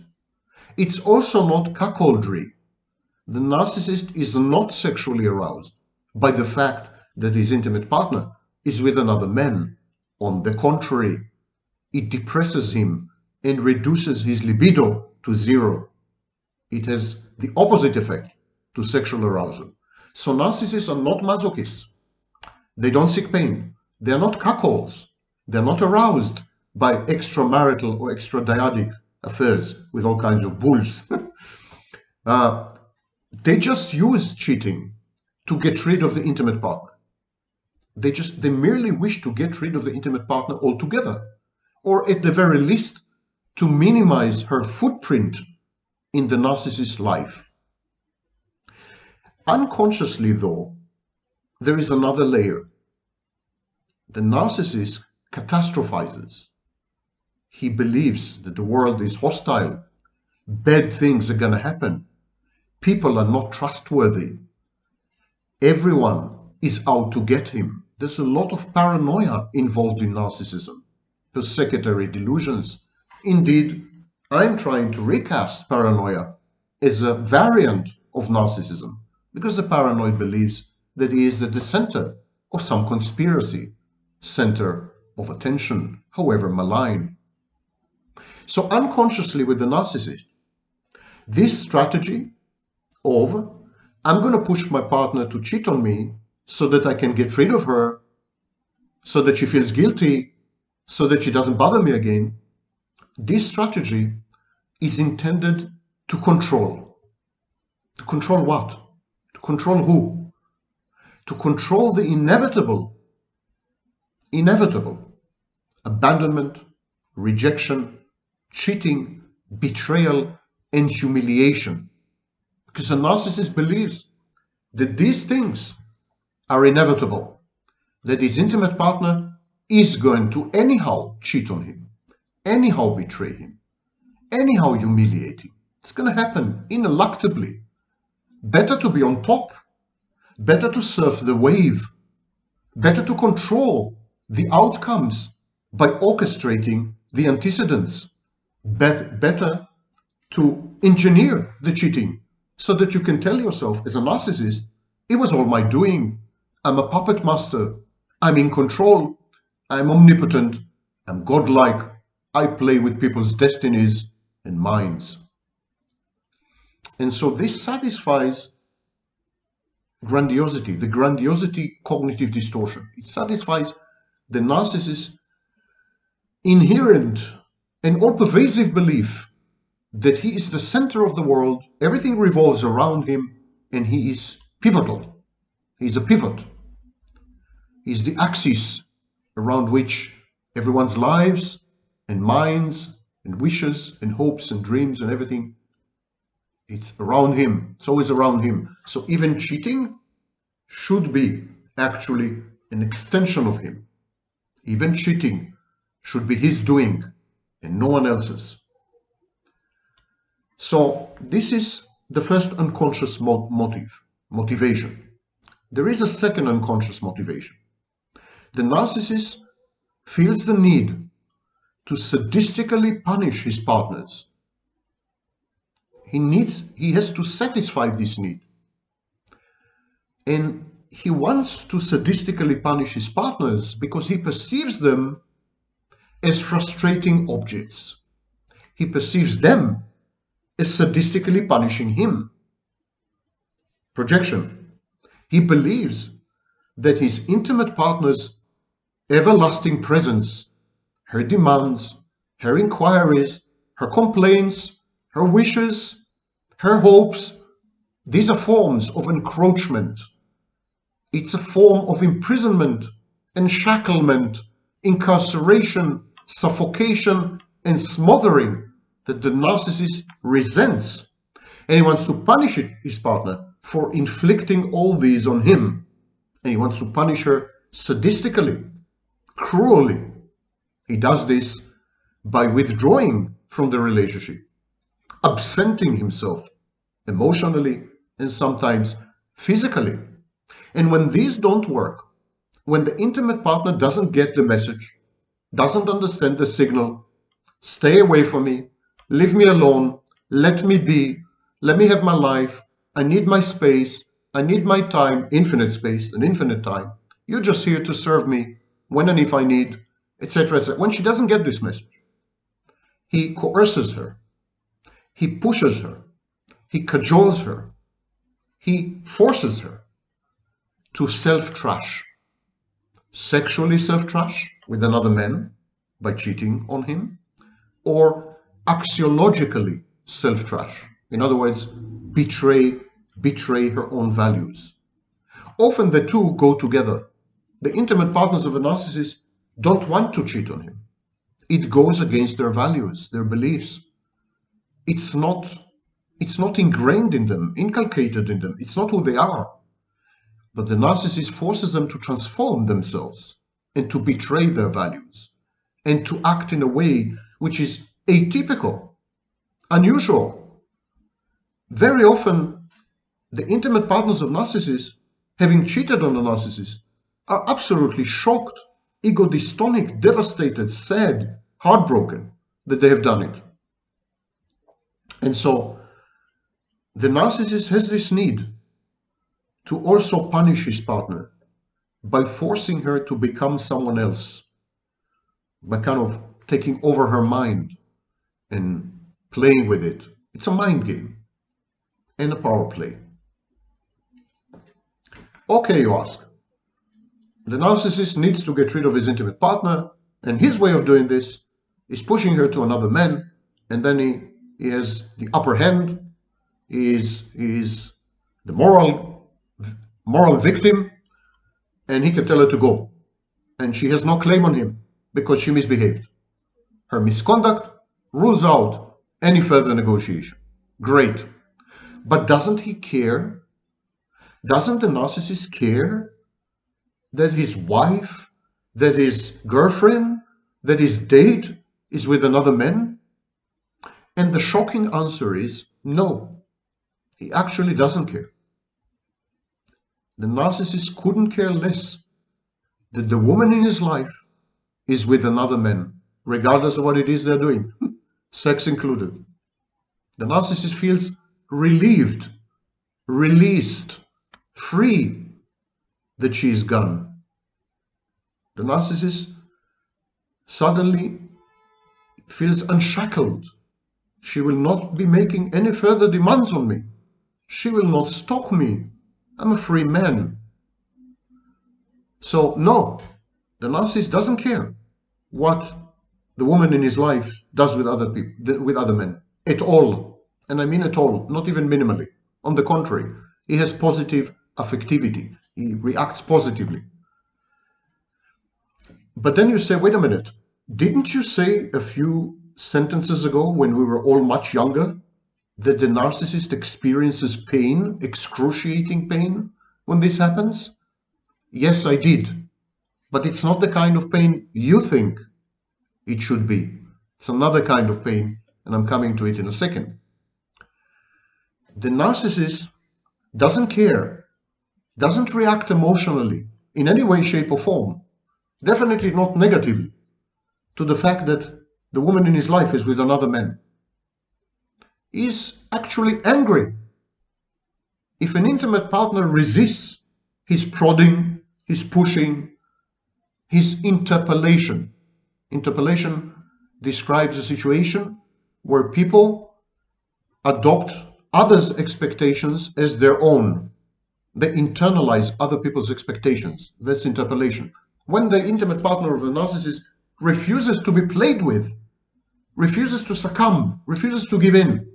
A: It's also not cuckoldry. The narcissist is not sexually aroused by the fact that his intimate partner is with another man. On the contrary, it depresses him and reduces his libido to zero. It has the opposite effect to sexual arousal. So narcissists are not masochists. They don't seek pain. They're not cuckolds. They're not aroused by extramarital or extradyadic affairs with all kinds of bulls. They just use cheating to get rid of the intimate partner. They merely wish to get rid of the intimate partner altogether, or at the very least to minimize her footprint in the narcissist's life. Unconsciously, though, there is another layer. The narcissist catastrophizes. He believes that the world is hostile, bad things are going to happen, people are not trustworthy, everyone is out to get him. There's a lot of paranoia involved in narcissism, persecutory delusions. Indeed, I'm trying to recast paranoia as a variant of narcissism, because the paranoid believes that he is at the center of some conspiracy, center of attention, however malign. So unconsciously with the narcissist, this strategy of I'm going to push my partner to cheat on me so that I can get rid of her, so that she feels guilty, so that she doesn't bother me again, this strategy is intended to control. To control what? To control who? To control the inevitable abandonment, rejection, cheating, betrayal, and humiliation. Because a narcissist believes that these things are inevitable, that his intimate partner is going to anyhow cheat on him, anyhow betray him, anyhow humiliate him. It's going to happen ineluctably. Better to be on top, better to surf the wave, better to control the outcomes by orchestrating the antecedents, better to engineer the cheating so that you can tell yourself as a narcissist, it was all my doing, I'm a puppet master, I'm in control, I'm omnipotent, I'm godlike, I play with people's destinies and minds. And so this satisfies grandiosity, the grandiosity cognitive distortion. It satisfies the narcissist's inherent and all-pervasive belief that he is the center of the world, everything revolves around him, and he is pivotal. He's a pivot. He's the axis around which everyone's lives and minds and wishes and hopes and dreams and everything, it's around him. It's always around him. So even cheating should be actually an extension of him. Even cheating should be his doing and no one else's. So this is the first unconscious motivation. There is a second unconscious motivation. The narcissist feels the need to sadistically punish his partners. He has to satisfy this need. And he wants to sadistically punish his partners because he perceives them as frustrating objects. He perceives them as sadistically punishing him. Projection. He believes that his intimate partner's everlasting presence, her demands, her inquiries, her complaints, her wishes, her hopes, these are forms of encroachment. It's a form of imprisonment, enshacklement, incarceration, suffocation, and smothering that the narcissist resents. And he wants to punish his partner for inflicting all these on him. And he wants to punish her sadistically, cruelly. He does this by withdrawing from the relationship, absenting himself emotionally and sometimes physically. And when these don't work, when the intimate partner doesn't get the message, doesn't understand the signal, stay away from me, leave me alone, let me be, let me have my life, I need my space. I need my time, infinite space and infinite time. You're just here to serve me when and if I need, etc., etc. When she doesn't get this message, he coerces her. He pushes her. He cajoles her. He forces her to self-trash. Sexually self-trash with another man by cheating on him, or axiologically self-trash. In other words, betray her own values. Often the two go together. The intimate partners of a narcissist don't want to cheat on him. It goes against their values, their beliefs. It's not ingrained in them, inculcated in them. It's not who they are. But the narcissist forces them to transform themselves and to betray their values and to act in a way which is atypical, unusual. Very often, the intimate partners of narcissists, having cheated on a narcissist, are absolutely shocked, ego dystonic, devastated, sad, heartbroken that they have done it. And so the narcissist has this need to also punish his partner by forcing her to become someone else, by kind of taking over her mind and playing with it. It's a mind game and a power play. Okay, you ask. The narcissist needs to get rid of his intimate partner, and his way of doing this is pushing her to another man, and then he has the upper hand. He is the moral victim, and he can tell her to go. And she has no claim on him because she misbehaved. Her misconduct rules out any further negotiation. Great. But doesn't he care? Doesn't the narcissist care that his wife, that his girlfriend, that his date is with another man? And the shocking answer is no. He actually doesn't care. The narcissist couldn't care less that the woman in his life is with another man, regardless of what it is they're doing, sex included. The narcissist feels relieved, released, free that she is gone. The narcissist suddenly feels unshackled. She will not be making any further demands on me. She will not stalk me. I'm a free man. So no, the narcissist doesn't care what the woman in his life does with other people, with other men, at all. And I mean at all, not even minimally. On the contrary, he has positive affectivity. He reacts positively. But then you say, wait a minute, didn't you say a few sentences ago, when we were all much younger, that the narcissist experiences pain, excruciating pain, when this happens? Yes, I did. But it's not the kind of pain you think it should be. It's another kind of pain, and I'm coming to it in a second. The narcissist doesn't care, doesn't react emotionally in any way, shape, or form, definitely not negatively, to the fact that the woman in his life is with another man. He's actually angry. If an intimate partner resists his prodding, his pushing, his interpellation. Interpellation describes a situation where people adopt others' expectations as their own. They internalize other people's expectations. That's interpellation. When the intimate partner of a narcissist refuses to be played with, refuses to succumb, refuses to give in,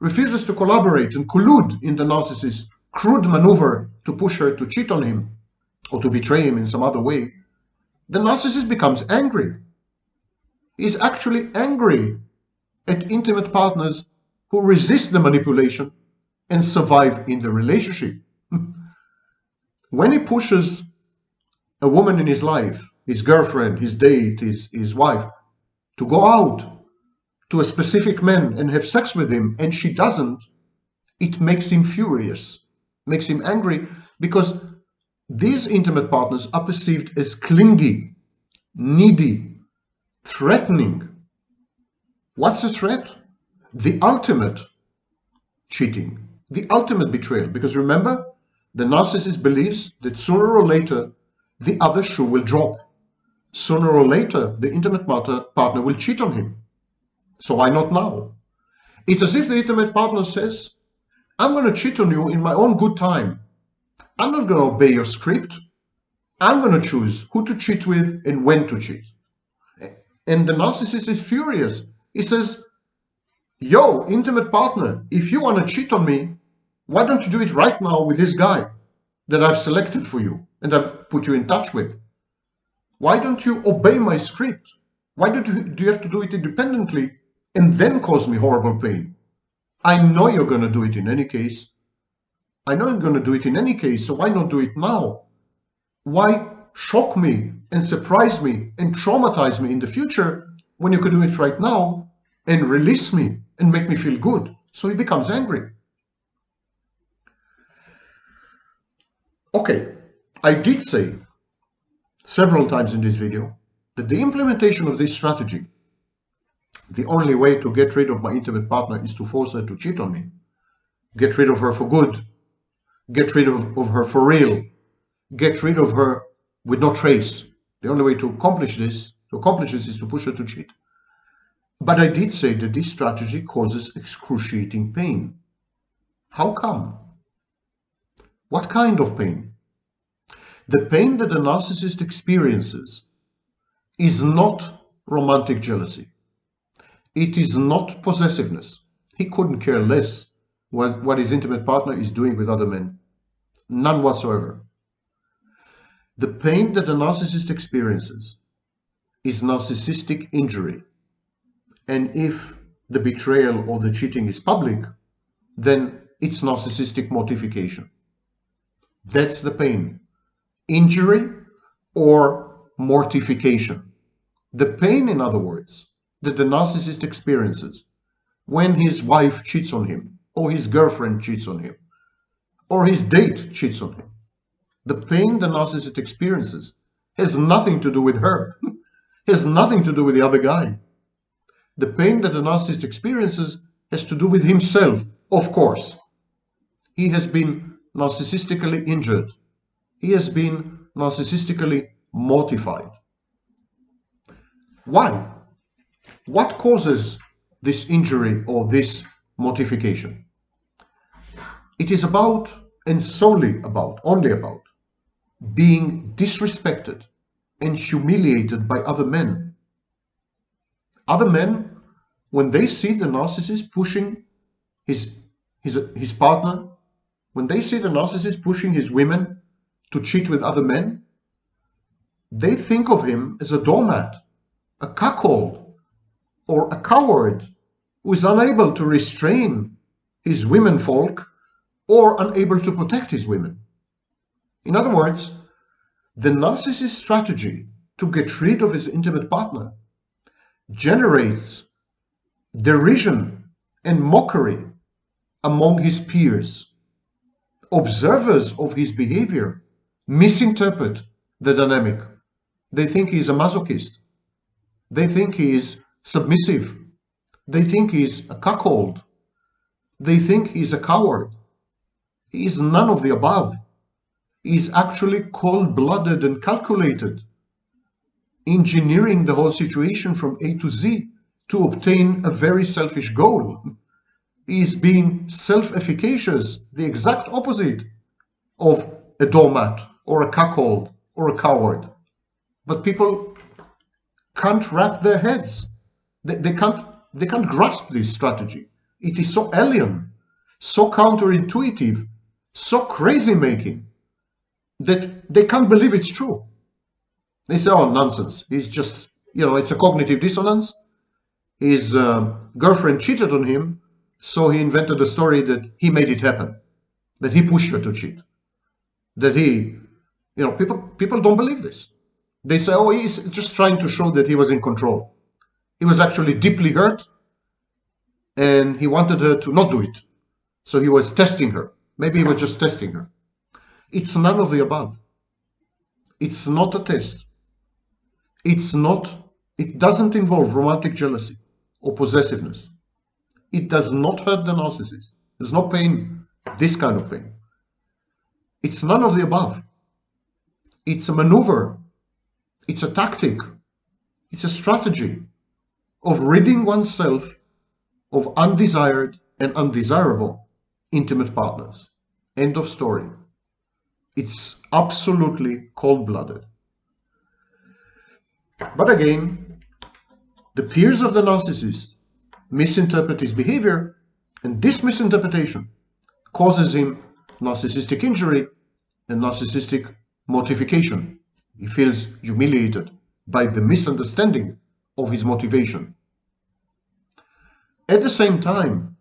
A: refuses to collaborate and collude in the narcissist's crude maneuver to push her to cheat on him or to betray him in some other way, the narcissist becomes angry. He's actually angry at intimate partners who resist the manipulation and survive in the relationship. When he pushes a woman in his life, his girlfriend, his date, his wife, to go out to a specific man and have sex with him, and she doesn't, it makes him furious, makes him angry, because these intimate partners are perceived as clingy, needy, threatening. What's the threat? The ultimate cheating, the ultimate betrayal. Because remember, the narcissist believes that sooner or later the other shoe will drop. Sooner or later the intimate partner will cheat on him. So why not now? It's as if the intimate partner says, I'm going to cheat on you in my own good time. I'm not going to obey your script. I'm going to choose who to cheat with and when to cheat. And the narcissist is furious. He says, yo, intimate partner, if you want to cheat on me, why don't you do it right now with this guy that I've selected for you and I've put you in touch with? Why don't you obey my script? Why do you have to do it independently and then cause me horrible pain? I know you're going to do it in any case. I know you're going to do it in any case, so why not do it now? Why shock me and surprise me and traumatize me in the future when you could do it right now and release me and make me feel good? So he becomes angry. Okay, I did say several times in this video that the implementation of this strategy, the only way to get rid of my intimate partner is to force her to cheat on me. Get rid of her for good. Get rid of her for real. Get rid of her with no trace. The only way to accomplish this is to push her to cheat. But I did say that this strategy causes excruciating pain. How come? What kind of pain? The pain that a narcissist experiences is not romantic jealousy. It is not possessiveness. He couldn't care less what his intimate partner is doing with other men. None whatsoever. The pain that a narcissist experiences is narcissistic injury. And if the betrayal or the cheating is public, then it's narcissistic mortification. That's the pain. Injury or mortification. The pain, in other words, that the narcissist experiences when his wife cheats on him, or his girlfriend cheats on him, or his date cheats on him. The pain the narcissist experiences has nothing to do with her, has nothing to do with the other guy. The pain that the narcissist experiences has to do with himself, of course. He has been narcissistically injured. He has been narcissistically mortified. Why? What causes this injury or this mortification? It is about, and solely about, only about, being disrespected and humiliated by other men. Other men, when they see the narcissist pushing his partner, when they see the narcissist pushing his women to cheat with other men, they think of him as a doormat, a cuckold, or a coward who is unable to restrain his womenfolk or unable to protect his women. In other words, the narcissist's strategy to get rid of his intimate partner generates derision and mockery among his peers. Observers of his behavior misinterpret the dynamic. They think he is a masochist. They think he is submissive. They think he is a cuckold. They think he is a coward. He is none of the above. He is actually cold-blooded and calculated, engineering the whole situation from A to Z to obtain a very selfish goal. He is being self-efficacious, the exact opposite of a doormat or a cuckold or a coward. But people can't wrap their heads. They can't grasp this strategy. It is so alien, so counterintuitive, so crazy-making that they can't believe it's true. They say, oh, nonsense. He's just, it's a cognitive dissonance. His girlfriend cheated on him, so he invented a story that he made it happen, that he pushed her to cheat, that he, people don't believe this. They say, oh, he's just trying to show that he was in control. He was actually deeply hurt, and he wanted her to not do it. So he was testing her. Maybe he was just testing her. It's none of the above. It's not a test. It doesn't involve romantic jealousy or possessiveness. It does not hurt the narcissist. There's no pain this kind of pain. It's none of the above. It's a maneuver. It's a tactic. It's a strategy of ridding oneself of undesired and undesirable intimate partners. End of story. It's absolutely cold-blooded. But again, the peers of the narcissist misinterpret his behavior, and this misinterpretation causes him narcissistic injury and narcissistic mortification. He feels humiliated by the misunderstanding of his motivation. At the same time,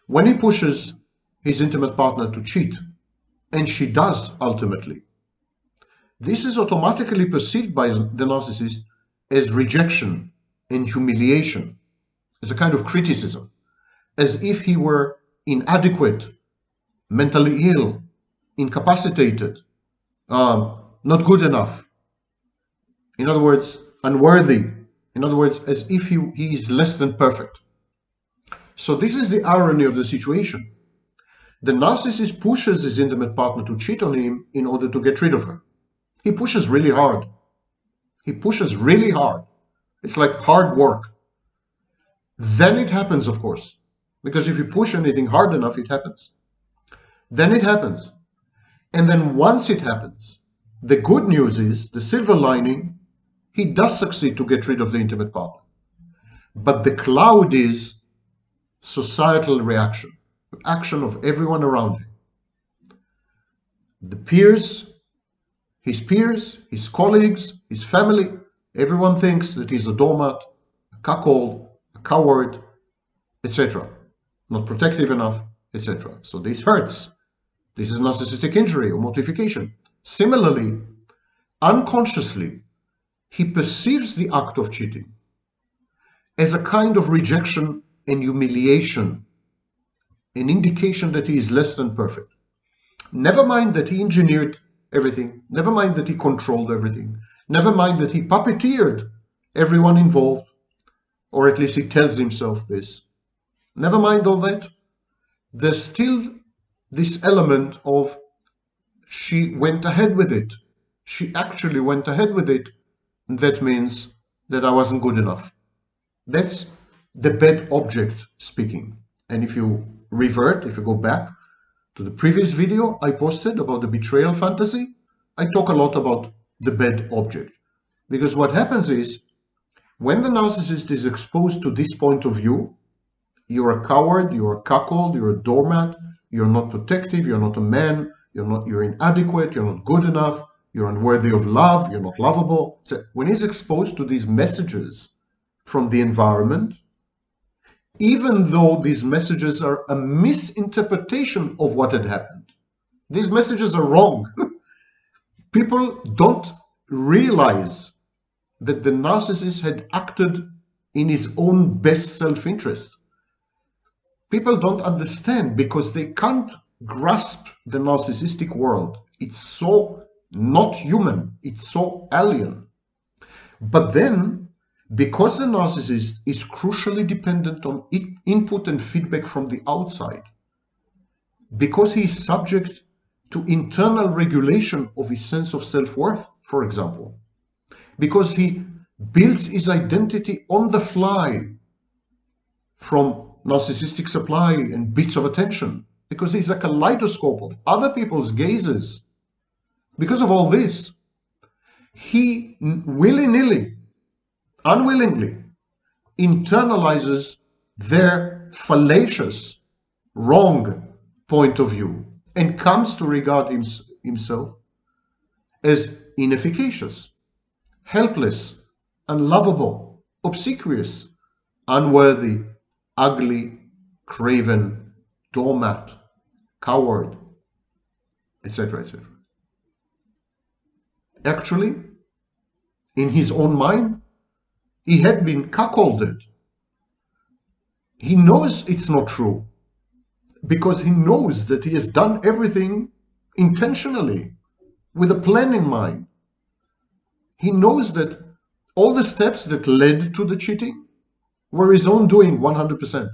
A: when he pushes his intimate partner to cheat, and she does ultimately, this is automatically perceived by the narcissist as rejection and humiliation, as a kind of criticism, as if he were inadequate, mentally ill, incapacitated, not good enough. In other words, unworthy. In other words, as if he is less than perfect. So this is the irony of the situation. The narcissist pushes his intimate partner to cheat on him in order to get rid of her. He pushes really hard. He pushes really hard. It's like hard work. Then it happens, of course, because if you push anything hard enough, it happens. Then it happens. And then once it happens, the good news is, the silver lining, he does succeed to get rid of the intimate partner. But the cloud is societal reaction, the action of everyone around him. The peers, his colleagues, his family, everyone thinks that he's a doormat, a cuckold, a coward, etc. Not protective enough, etc. So this hurts. This is narcissistic injury or mortification. Similarly, unconsciously, he perceives the act of cheating as a kind of rejection and humiliation, an indication that he is less than perfect. Never mind that he engineered everything, never mind that he controlled everything, never mind that he puppeteered everyone involved, or at least he tells himself this. Never mind all that. There's still this element of she went ahead with it. She actually went ahead with it. And that means that I wasn't good enough. That's the bad object speaking. And if you revert, if you go back to the previous video I posted about the betrayal fantasy, I talk a lot about the bad object. Because what happens is, when the narcissist is exposed to this point of view, you're a coward, you're a cuckold, you're a doormat, you're not protective, you're not a man, you're inadequate, you're not good enough, you're unworthy of love, you're not lovable. So when he's exposed to these messages from the environment, even though these messages are a misinterpretation of what had happened, these messages are wrong. People don't realize that the narcissist had acted in his own best self-interest. People don't understand because they can't grasp the narcissistic world. It's so not human. It's so alien. But then, because the narcissist is crucially dependent on input and feedback from the outside, because he is subject to internal regulation of his sense of self-worth, for example, because he builds his identity on the fly from narcissistic supply and bits of attention, because he's a kaleidoscope of other people's gazes. Because of all this, he willy-nilly, unwillingly, internalizes their fallacious, wrong point of view and comes to regard himself as inefficacious, helpless, unlovable, obsequious, unworthy, ugly, craven, doormat, coward, etc., etc. Actually, in his own mind, he had been cuckolded. He knows it's not true, because he knows that he has done everything intentionally, with a plan in mind. He knows that all the steps that led to the cheating were his own doing 100%.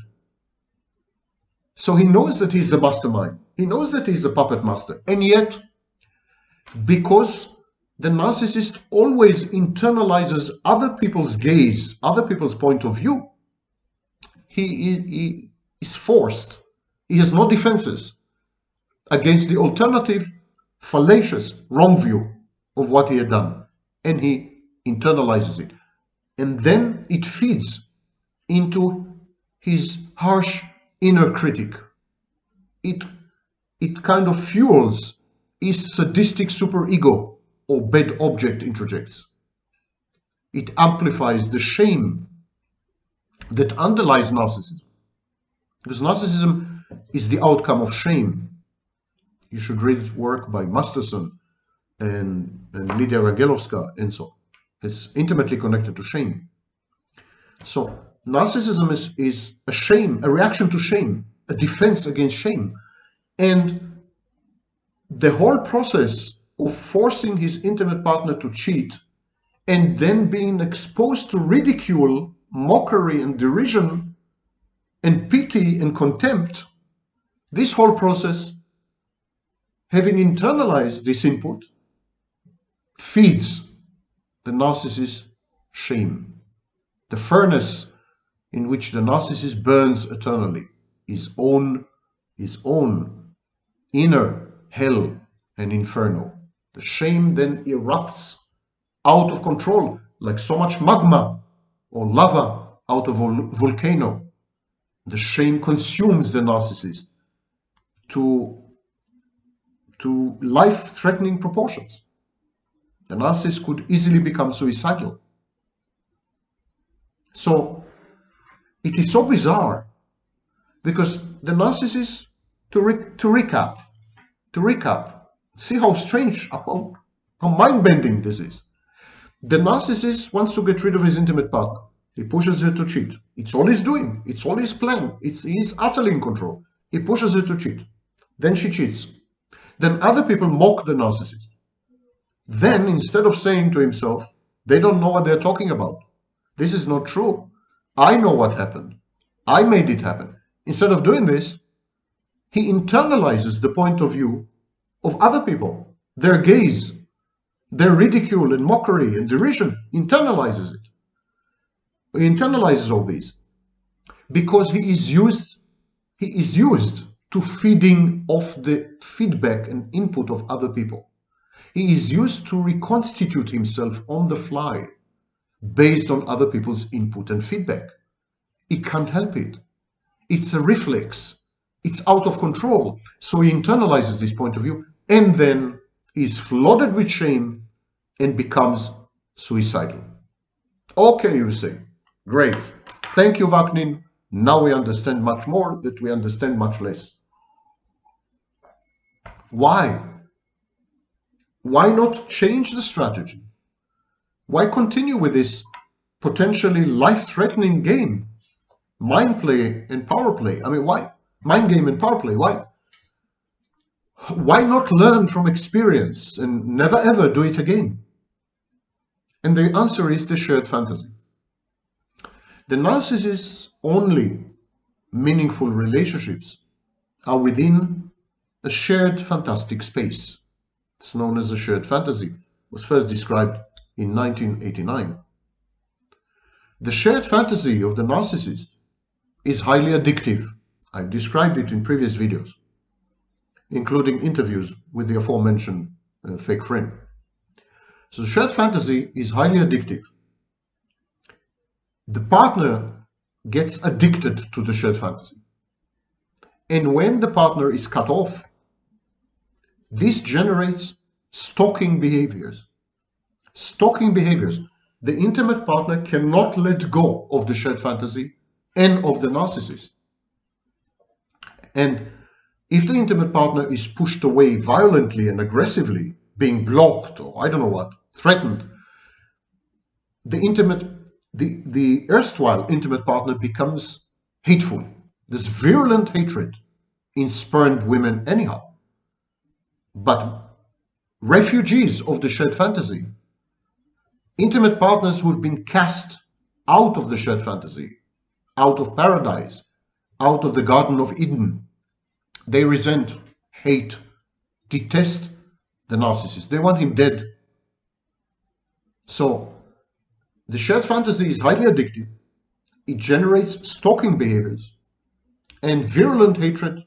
A: So he knows that he's the mastermind. He knows that he's the puppet master. And yet, because the narcissist always internalizes other people's gaze, other people's point of view, he is forced. He has no defenses against the alternative, fallacious, wrong view of what he had done. And he internalizes it. And then it feeds into his harsh inner critic. It kind of fuels his sadistic superego or bad object introjects. It amplifies the shame that underlies narcissism. Because narcissism is the outcome of shame. You should read work by Masterson and Lydia Rangelowska and so on. It's intimately connected to shame. So narcissism is a shame, a reaction to shame, a defense against shame. And the whole process of forcing his intimate partner to cheat and then being exposed to ridicule, mockery and derision and pity and contempt, this whole process, having internalized this input, feeds the narcissist's shame. The furnace in which the narcissist burns eternally, his own inner hell and inferno. The shame then erupts out of control, like so much magma or lava out of a volcano. The shame consumes the narcissist to life-threatening proportions. The narcissist could easily become suicidal. So it is so bizarre, because the narcissist, to recap, see how strange, how mind-bending this is. The narcissist wants to get rid of his intimate partner. He pushes her to cheat. It's all he's doing. It's all his plan. He's utterly in control. He pushes her to cheat. Then she cheats. Then other people mock the narcissist. Then, instead of saying to himself, they don't know what they're talking about. This is not true. I know what happened. I made it happen. Instead of doing this, he internalizes the point of view of other people, their gaze, their ridicule and mockery and derision, internalizes it. He internalizes all these because he is used to feeding off the feedback and input of other people. He is used to reconstitute himself on the fly based on other people's input and feedback. He can't help it. It's a reflex. It's out of control. So he internalizes this point of view and then is flooded with shame and becomes suicidal. Okay, you say. Great. Thank you, Vaknin. Now we understand much more, that we understand much less. Why? Why not change the strategy? Why continue with this potentially life-threatening game? Mind play and power play. I mean, why? Mind game and power play. Why? Why not learn from experience and never ever do it again? And the answer is the shared fantasy. The narcissist's only meaningful relationships are within a shared fantastic space. It's known as a shared fantasy. It was first described in 1989. The shared fantasy of the narcissist is highly addictive. I've described it in previous videos, including interviews with the aforementioned fake friend. So shared fantasy is highly addictive. The partner gets addicted to the shared fantasy. And when the partner is cut off, this generates stalking behaviors. Stalking behaviors. The intimate partner cannot let go of the shared fantasy and of the narcissist. And if the intimate partner is pushed away violently and aggressively, being blocked or I don't know what, threatened, the erstwhile intimate partner becomes hateful. There's virulent hatred in spurned women anyhow. But refugees of the shared fantasy, intimate partners who have been cast out of the shared fantasy, out of paradise, out of the Garden of Eden. They resent, hate, detest the narcissist. They want him dead. So the shared fantasy is highly addictive. It generates stalking behaviors and virulent hatred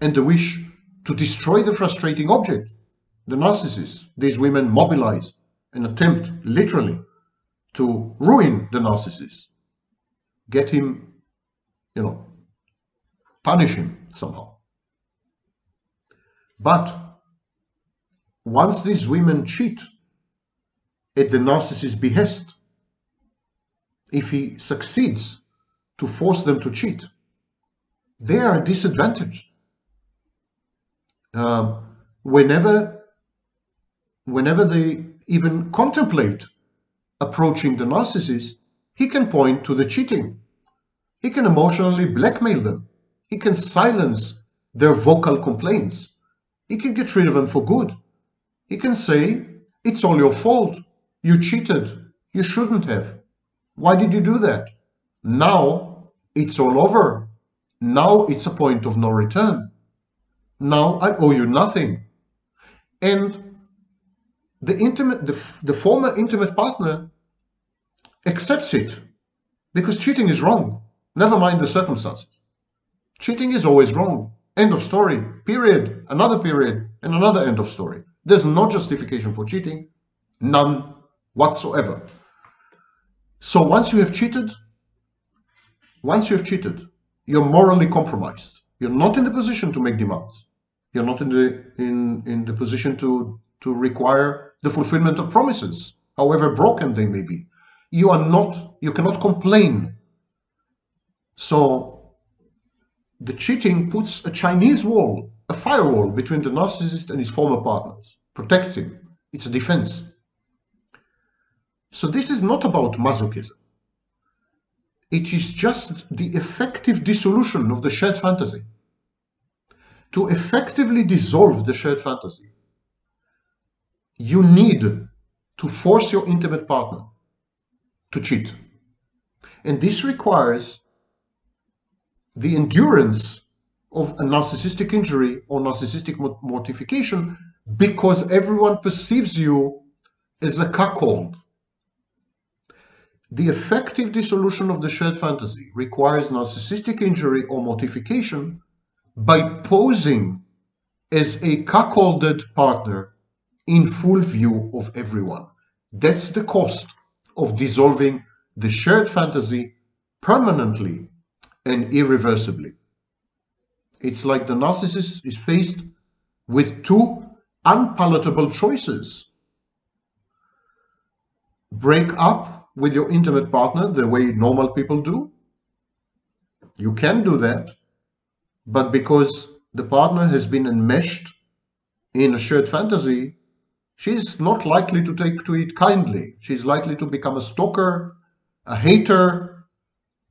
A: and the wish to destroy the frustrating object, the narcissist. These women mobilize and attempt literally to ruin the narcissist, get him, punish him somehow. But once these women cheat at the narcissist's behest, if he succeeds to force them to cheat, they are disadvantaged. Whenever they even contemplate approaching the narcissist, he can point to the cheating. He can emotionally blackmail them. He can silence their vocal complaints. He can get rid of them for good. He can say, it's all your fault. You cheated. You shouldn't have. Why did you do that? Now it's all over. Now it's a point of no return. Now I owe you nothing. And the former intimate partner accepts it because cheating is wrong. Never mind the circumstances. Cheating is always wrong. End of story. Period. Another period. And another end of story. There's no justification for cheating. None whatsoever. So once you have cheated, you're morally compromised. You're not in the position to make demands. You're not in the position to require the fulfillment of promises, however broken they may be. You cannot complain. So the cheating puts a Chinese wall, a firewall between the narcissist and his former partners, protects him. It's a defense. So this is not about masochism. It is just the effective dissolution of the shared fantasy. To effectively dissolve the shared fantasy, you need to force your intimate partner to cheat. And this requires the endurance of a narcissistic injury or narcissistic mortification, because everyone perceives you as a cuckold. The effective dissolution of the shared fantasy requires narcissistic injury or mortification by posing as a cuckolded partner in full view of everyone. That's the cost of dissolving the shared fantasy permanently and irreversibly. It's like the narcissist is faced with two unpalatable choices. Break up with your intimate partner the way normal people do. You can do that, but because the partner has been enmeshed in a shared fantasy, she's not likely to take to it kindly. She's likely to become a stalker, a hater,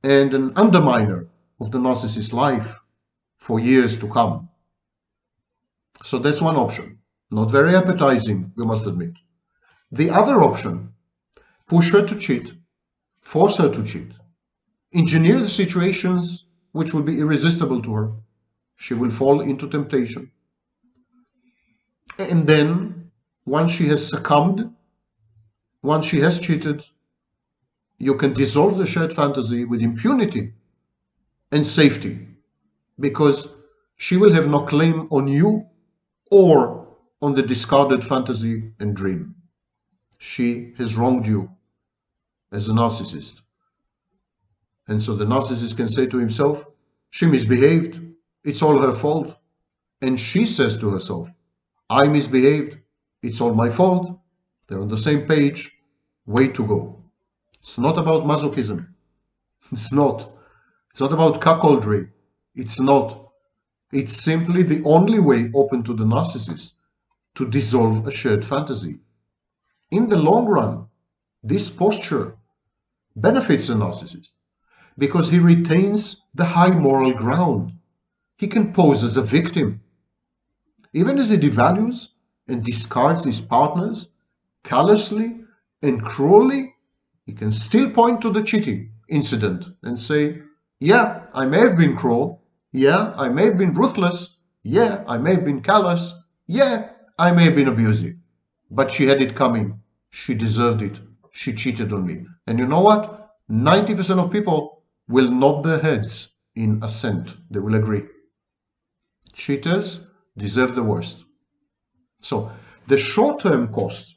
A: and an underminer of the narcissist's life for years to come. So that's one option. Not very appetizing, we must admit. The other option: push her to cheat, force her to cheat, engineer the situations which will be irresistible to her. She will fall into temptation. And then, once she has succumbed, once she has cheated, you can dissolve the shared fantasy with impunity and safety, because she will have no claim on you or on the discarded fantasy and dream. She has wronged you as a narcissist. And so the narcissist can say to himself, she misbehaved, it's all her fault. And she says to herself, I misbehaved, it's all my fault. They're on the same page. Way to go. It's not about masochism. It's not. It's not about cuckoldry. It's not. It's simply the only way open to the narcissist to dissolve a shared fantasy. In the long run, this posture benefits the narcissist because he retains the high moral ground. He can pose as a victim. Even as he devalues and discards his partners callously and cruelly, he can still point to the cheating incident and say, Yeah, I may have been cruel. Yeah, I may have been ruthless. Yeah, I may have been callous. Yeah, I may have been abusive. But she had it coming. She deserved it. She cheated on me. And you know what? 90% of people will nod their heads in assent. They will agree. Cheaters deserve the worst. So the short-term cost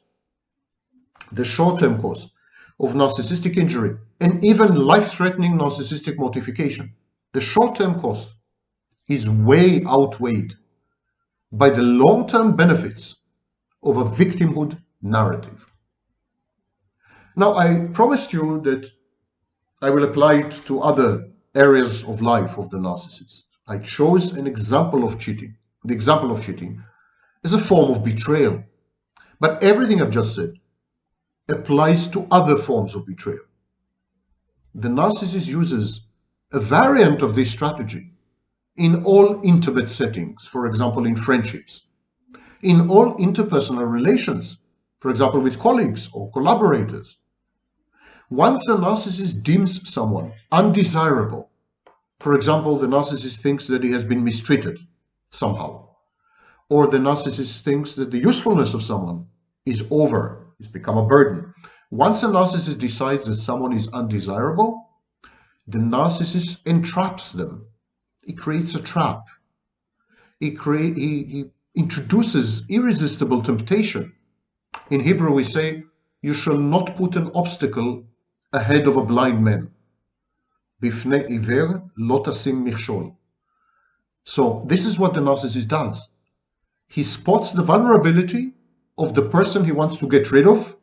A: of narcissistic injury and even life-threatening narcissistic mortification, the short-term cost is way outweighed by the long-term benefits of a victimhood narrative. Now, I promised you that I will apply it to other areas of life of the narcissist. I chose an example of cheating. The example of cheating is a form of betrayal. But everything I've just said applies to other forms of betrayal. The narcissist uses a variant of this strategy in all intimate settings, for example, in friendships, in all interpersonal relations, for example, with colleagues or collaborators. Once a narcissist deems someone undesirable, for example, the narcissist thinks that he has been mistreated somehow, or the narcissist thinks that the usefulness of someone is over, it's become a burden. Once a narcissist decides that someone is undesirable, the narcissist entraps them. He creates a trap. He introduces irresistible temptation. In Hebrew we say, you shall not put an obstacle ahead of a blind man. Bifnei iver lo tasim michshol. So this is what the narcissist does. He spots the vulnerability of the person he wants to get rid of,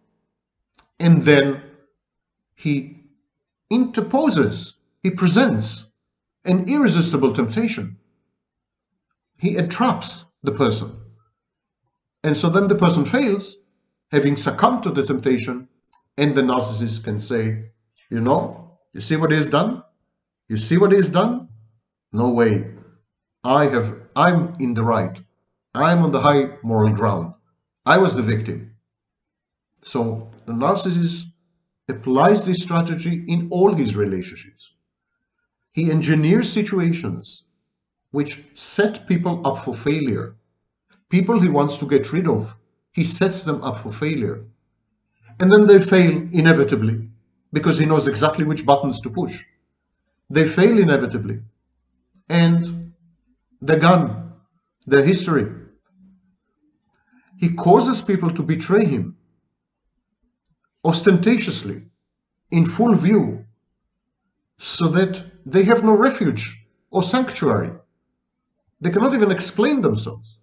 A: and then he interposes, he presents an irresistible temptation. He entraps the person. And so then the person fails, having succumbed to the temptation, and the narcissist can say, you see what he has done? You see what he has done? No way. I'm in the right. I'm on the high moral ground. I was the victim. So the narcissist applies this strategy in all his relationships. He engineers situations which set people up for failure. People he wants to get rid of, he sets them up for failure. And then they fail inevitably because he knows exactly which buttons to push. They fail inevitably. And they're gone. They're history. He causes people to betray him ostentatiously, in full view, so that they have no refuge or sanctuary. They cannot even explain themselves.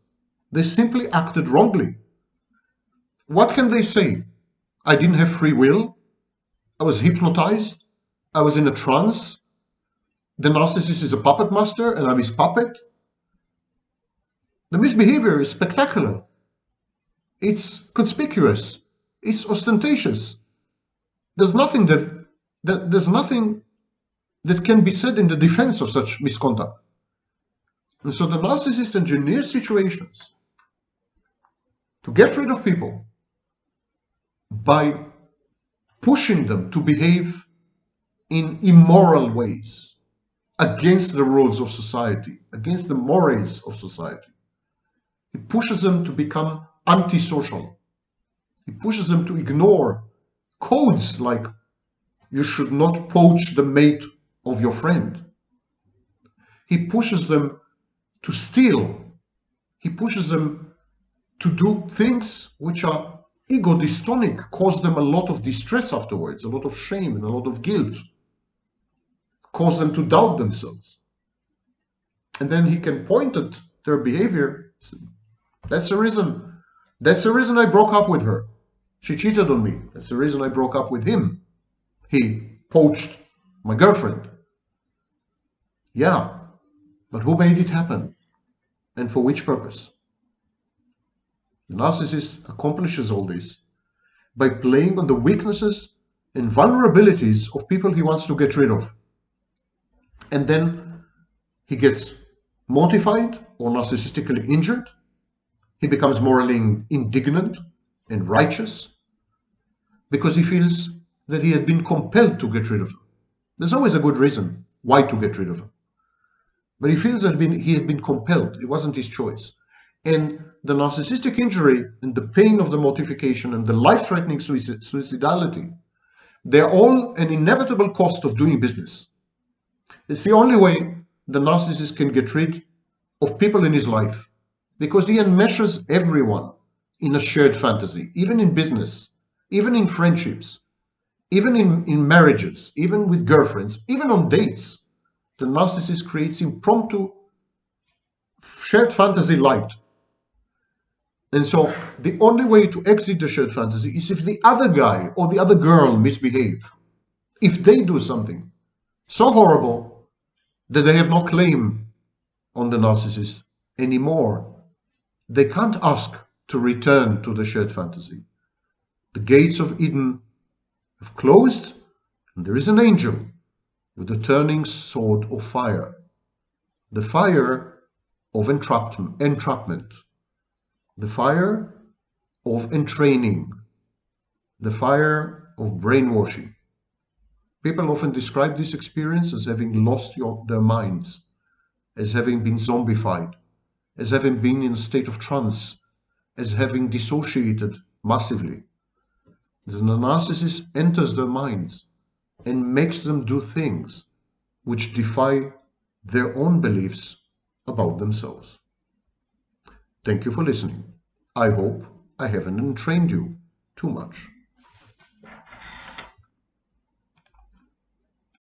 A: They simply acted wrongly. What can they say? I didn't have free will. I was hypnotized. I was in a trance. The narcissist is a puppet master and I'm his puppet. The misbehavior is spectacular. It's conspicuous. It's ostentatious. There's nothing that can be said in the defense of such misconduct. And so the narcissist engineers situations to get rid of people by pushing them to behave in immoral ways against the rules of society, against the mores of society. He pushes them to become antisocial. He pushes them to ignore codes like you should not poach the mate of your friend. He pushes them to steal. He pushes them to do things which are ego-dystonic, cause them a lot of distress afterwards, a lot of shame and a lot of guilt, cause them to doubt themselves. And then he can point at their behavior. That's the reason. That's the reason I broke up with her. She cheated on me. That's the reason I broke up with him. He poached my girlfriend. Yeah, but who made it happen? And for which purpose? The narcissist accomplishes all this by playing on the weaknesses and vulnerabilities of people he wants to get rid of. And then he gets mortified or narcissistically injured. He becomes morally indignant and righteous because he feels that he had been compelled to get rid of them. There's always a good reason. why to get rid of her. But he feels that he had been compelled. It wasn't his choice. And the narcissistic injury and the pain of the mortification and the life-threatening suicidality, they're all an inevitable cost of doing business. It's the only way the narcissist can get rid of people in his life, because he enmeshes everyone in a shared fantasy, even in business, even in friendships, even in marriages, even with girlfriends, even on dates. The narcissist creates impromptu shared fantasy light. And so the only way to exit the shared fantasy is if the other guy or the other girl misbehave. If they do something so horrible that they have no claim on the narcissist anymore, they can't ask to return to the shared fantasy. The gates of Eden have closed, and there is an angel with a turning sword of fire, the fire of entrapment, the fire of entraining, the fire of brainwashing. People often describe this experience as having lost their minds, as having been zombified, as having been in a state of trance, as having dissociated massively. The narcissist enters their minds and makes them do things which defy their own beliefs about themselves. Thank you for listening. I hope I haven't entrained you too much.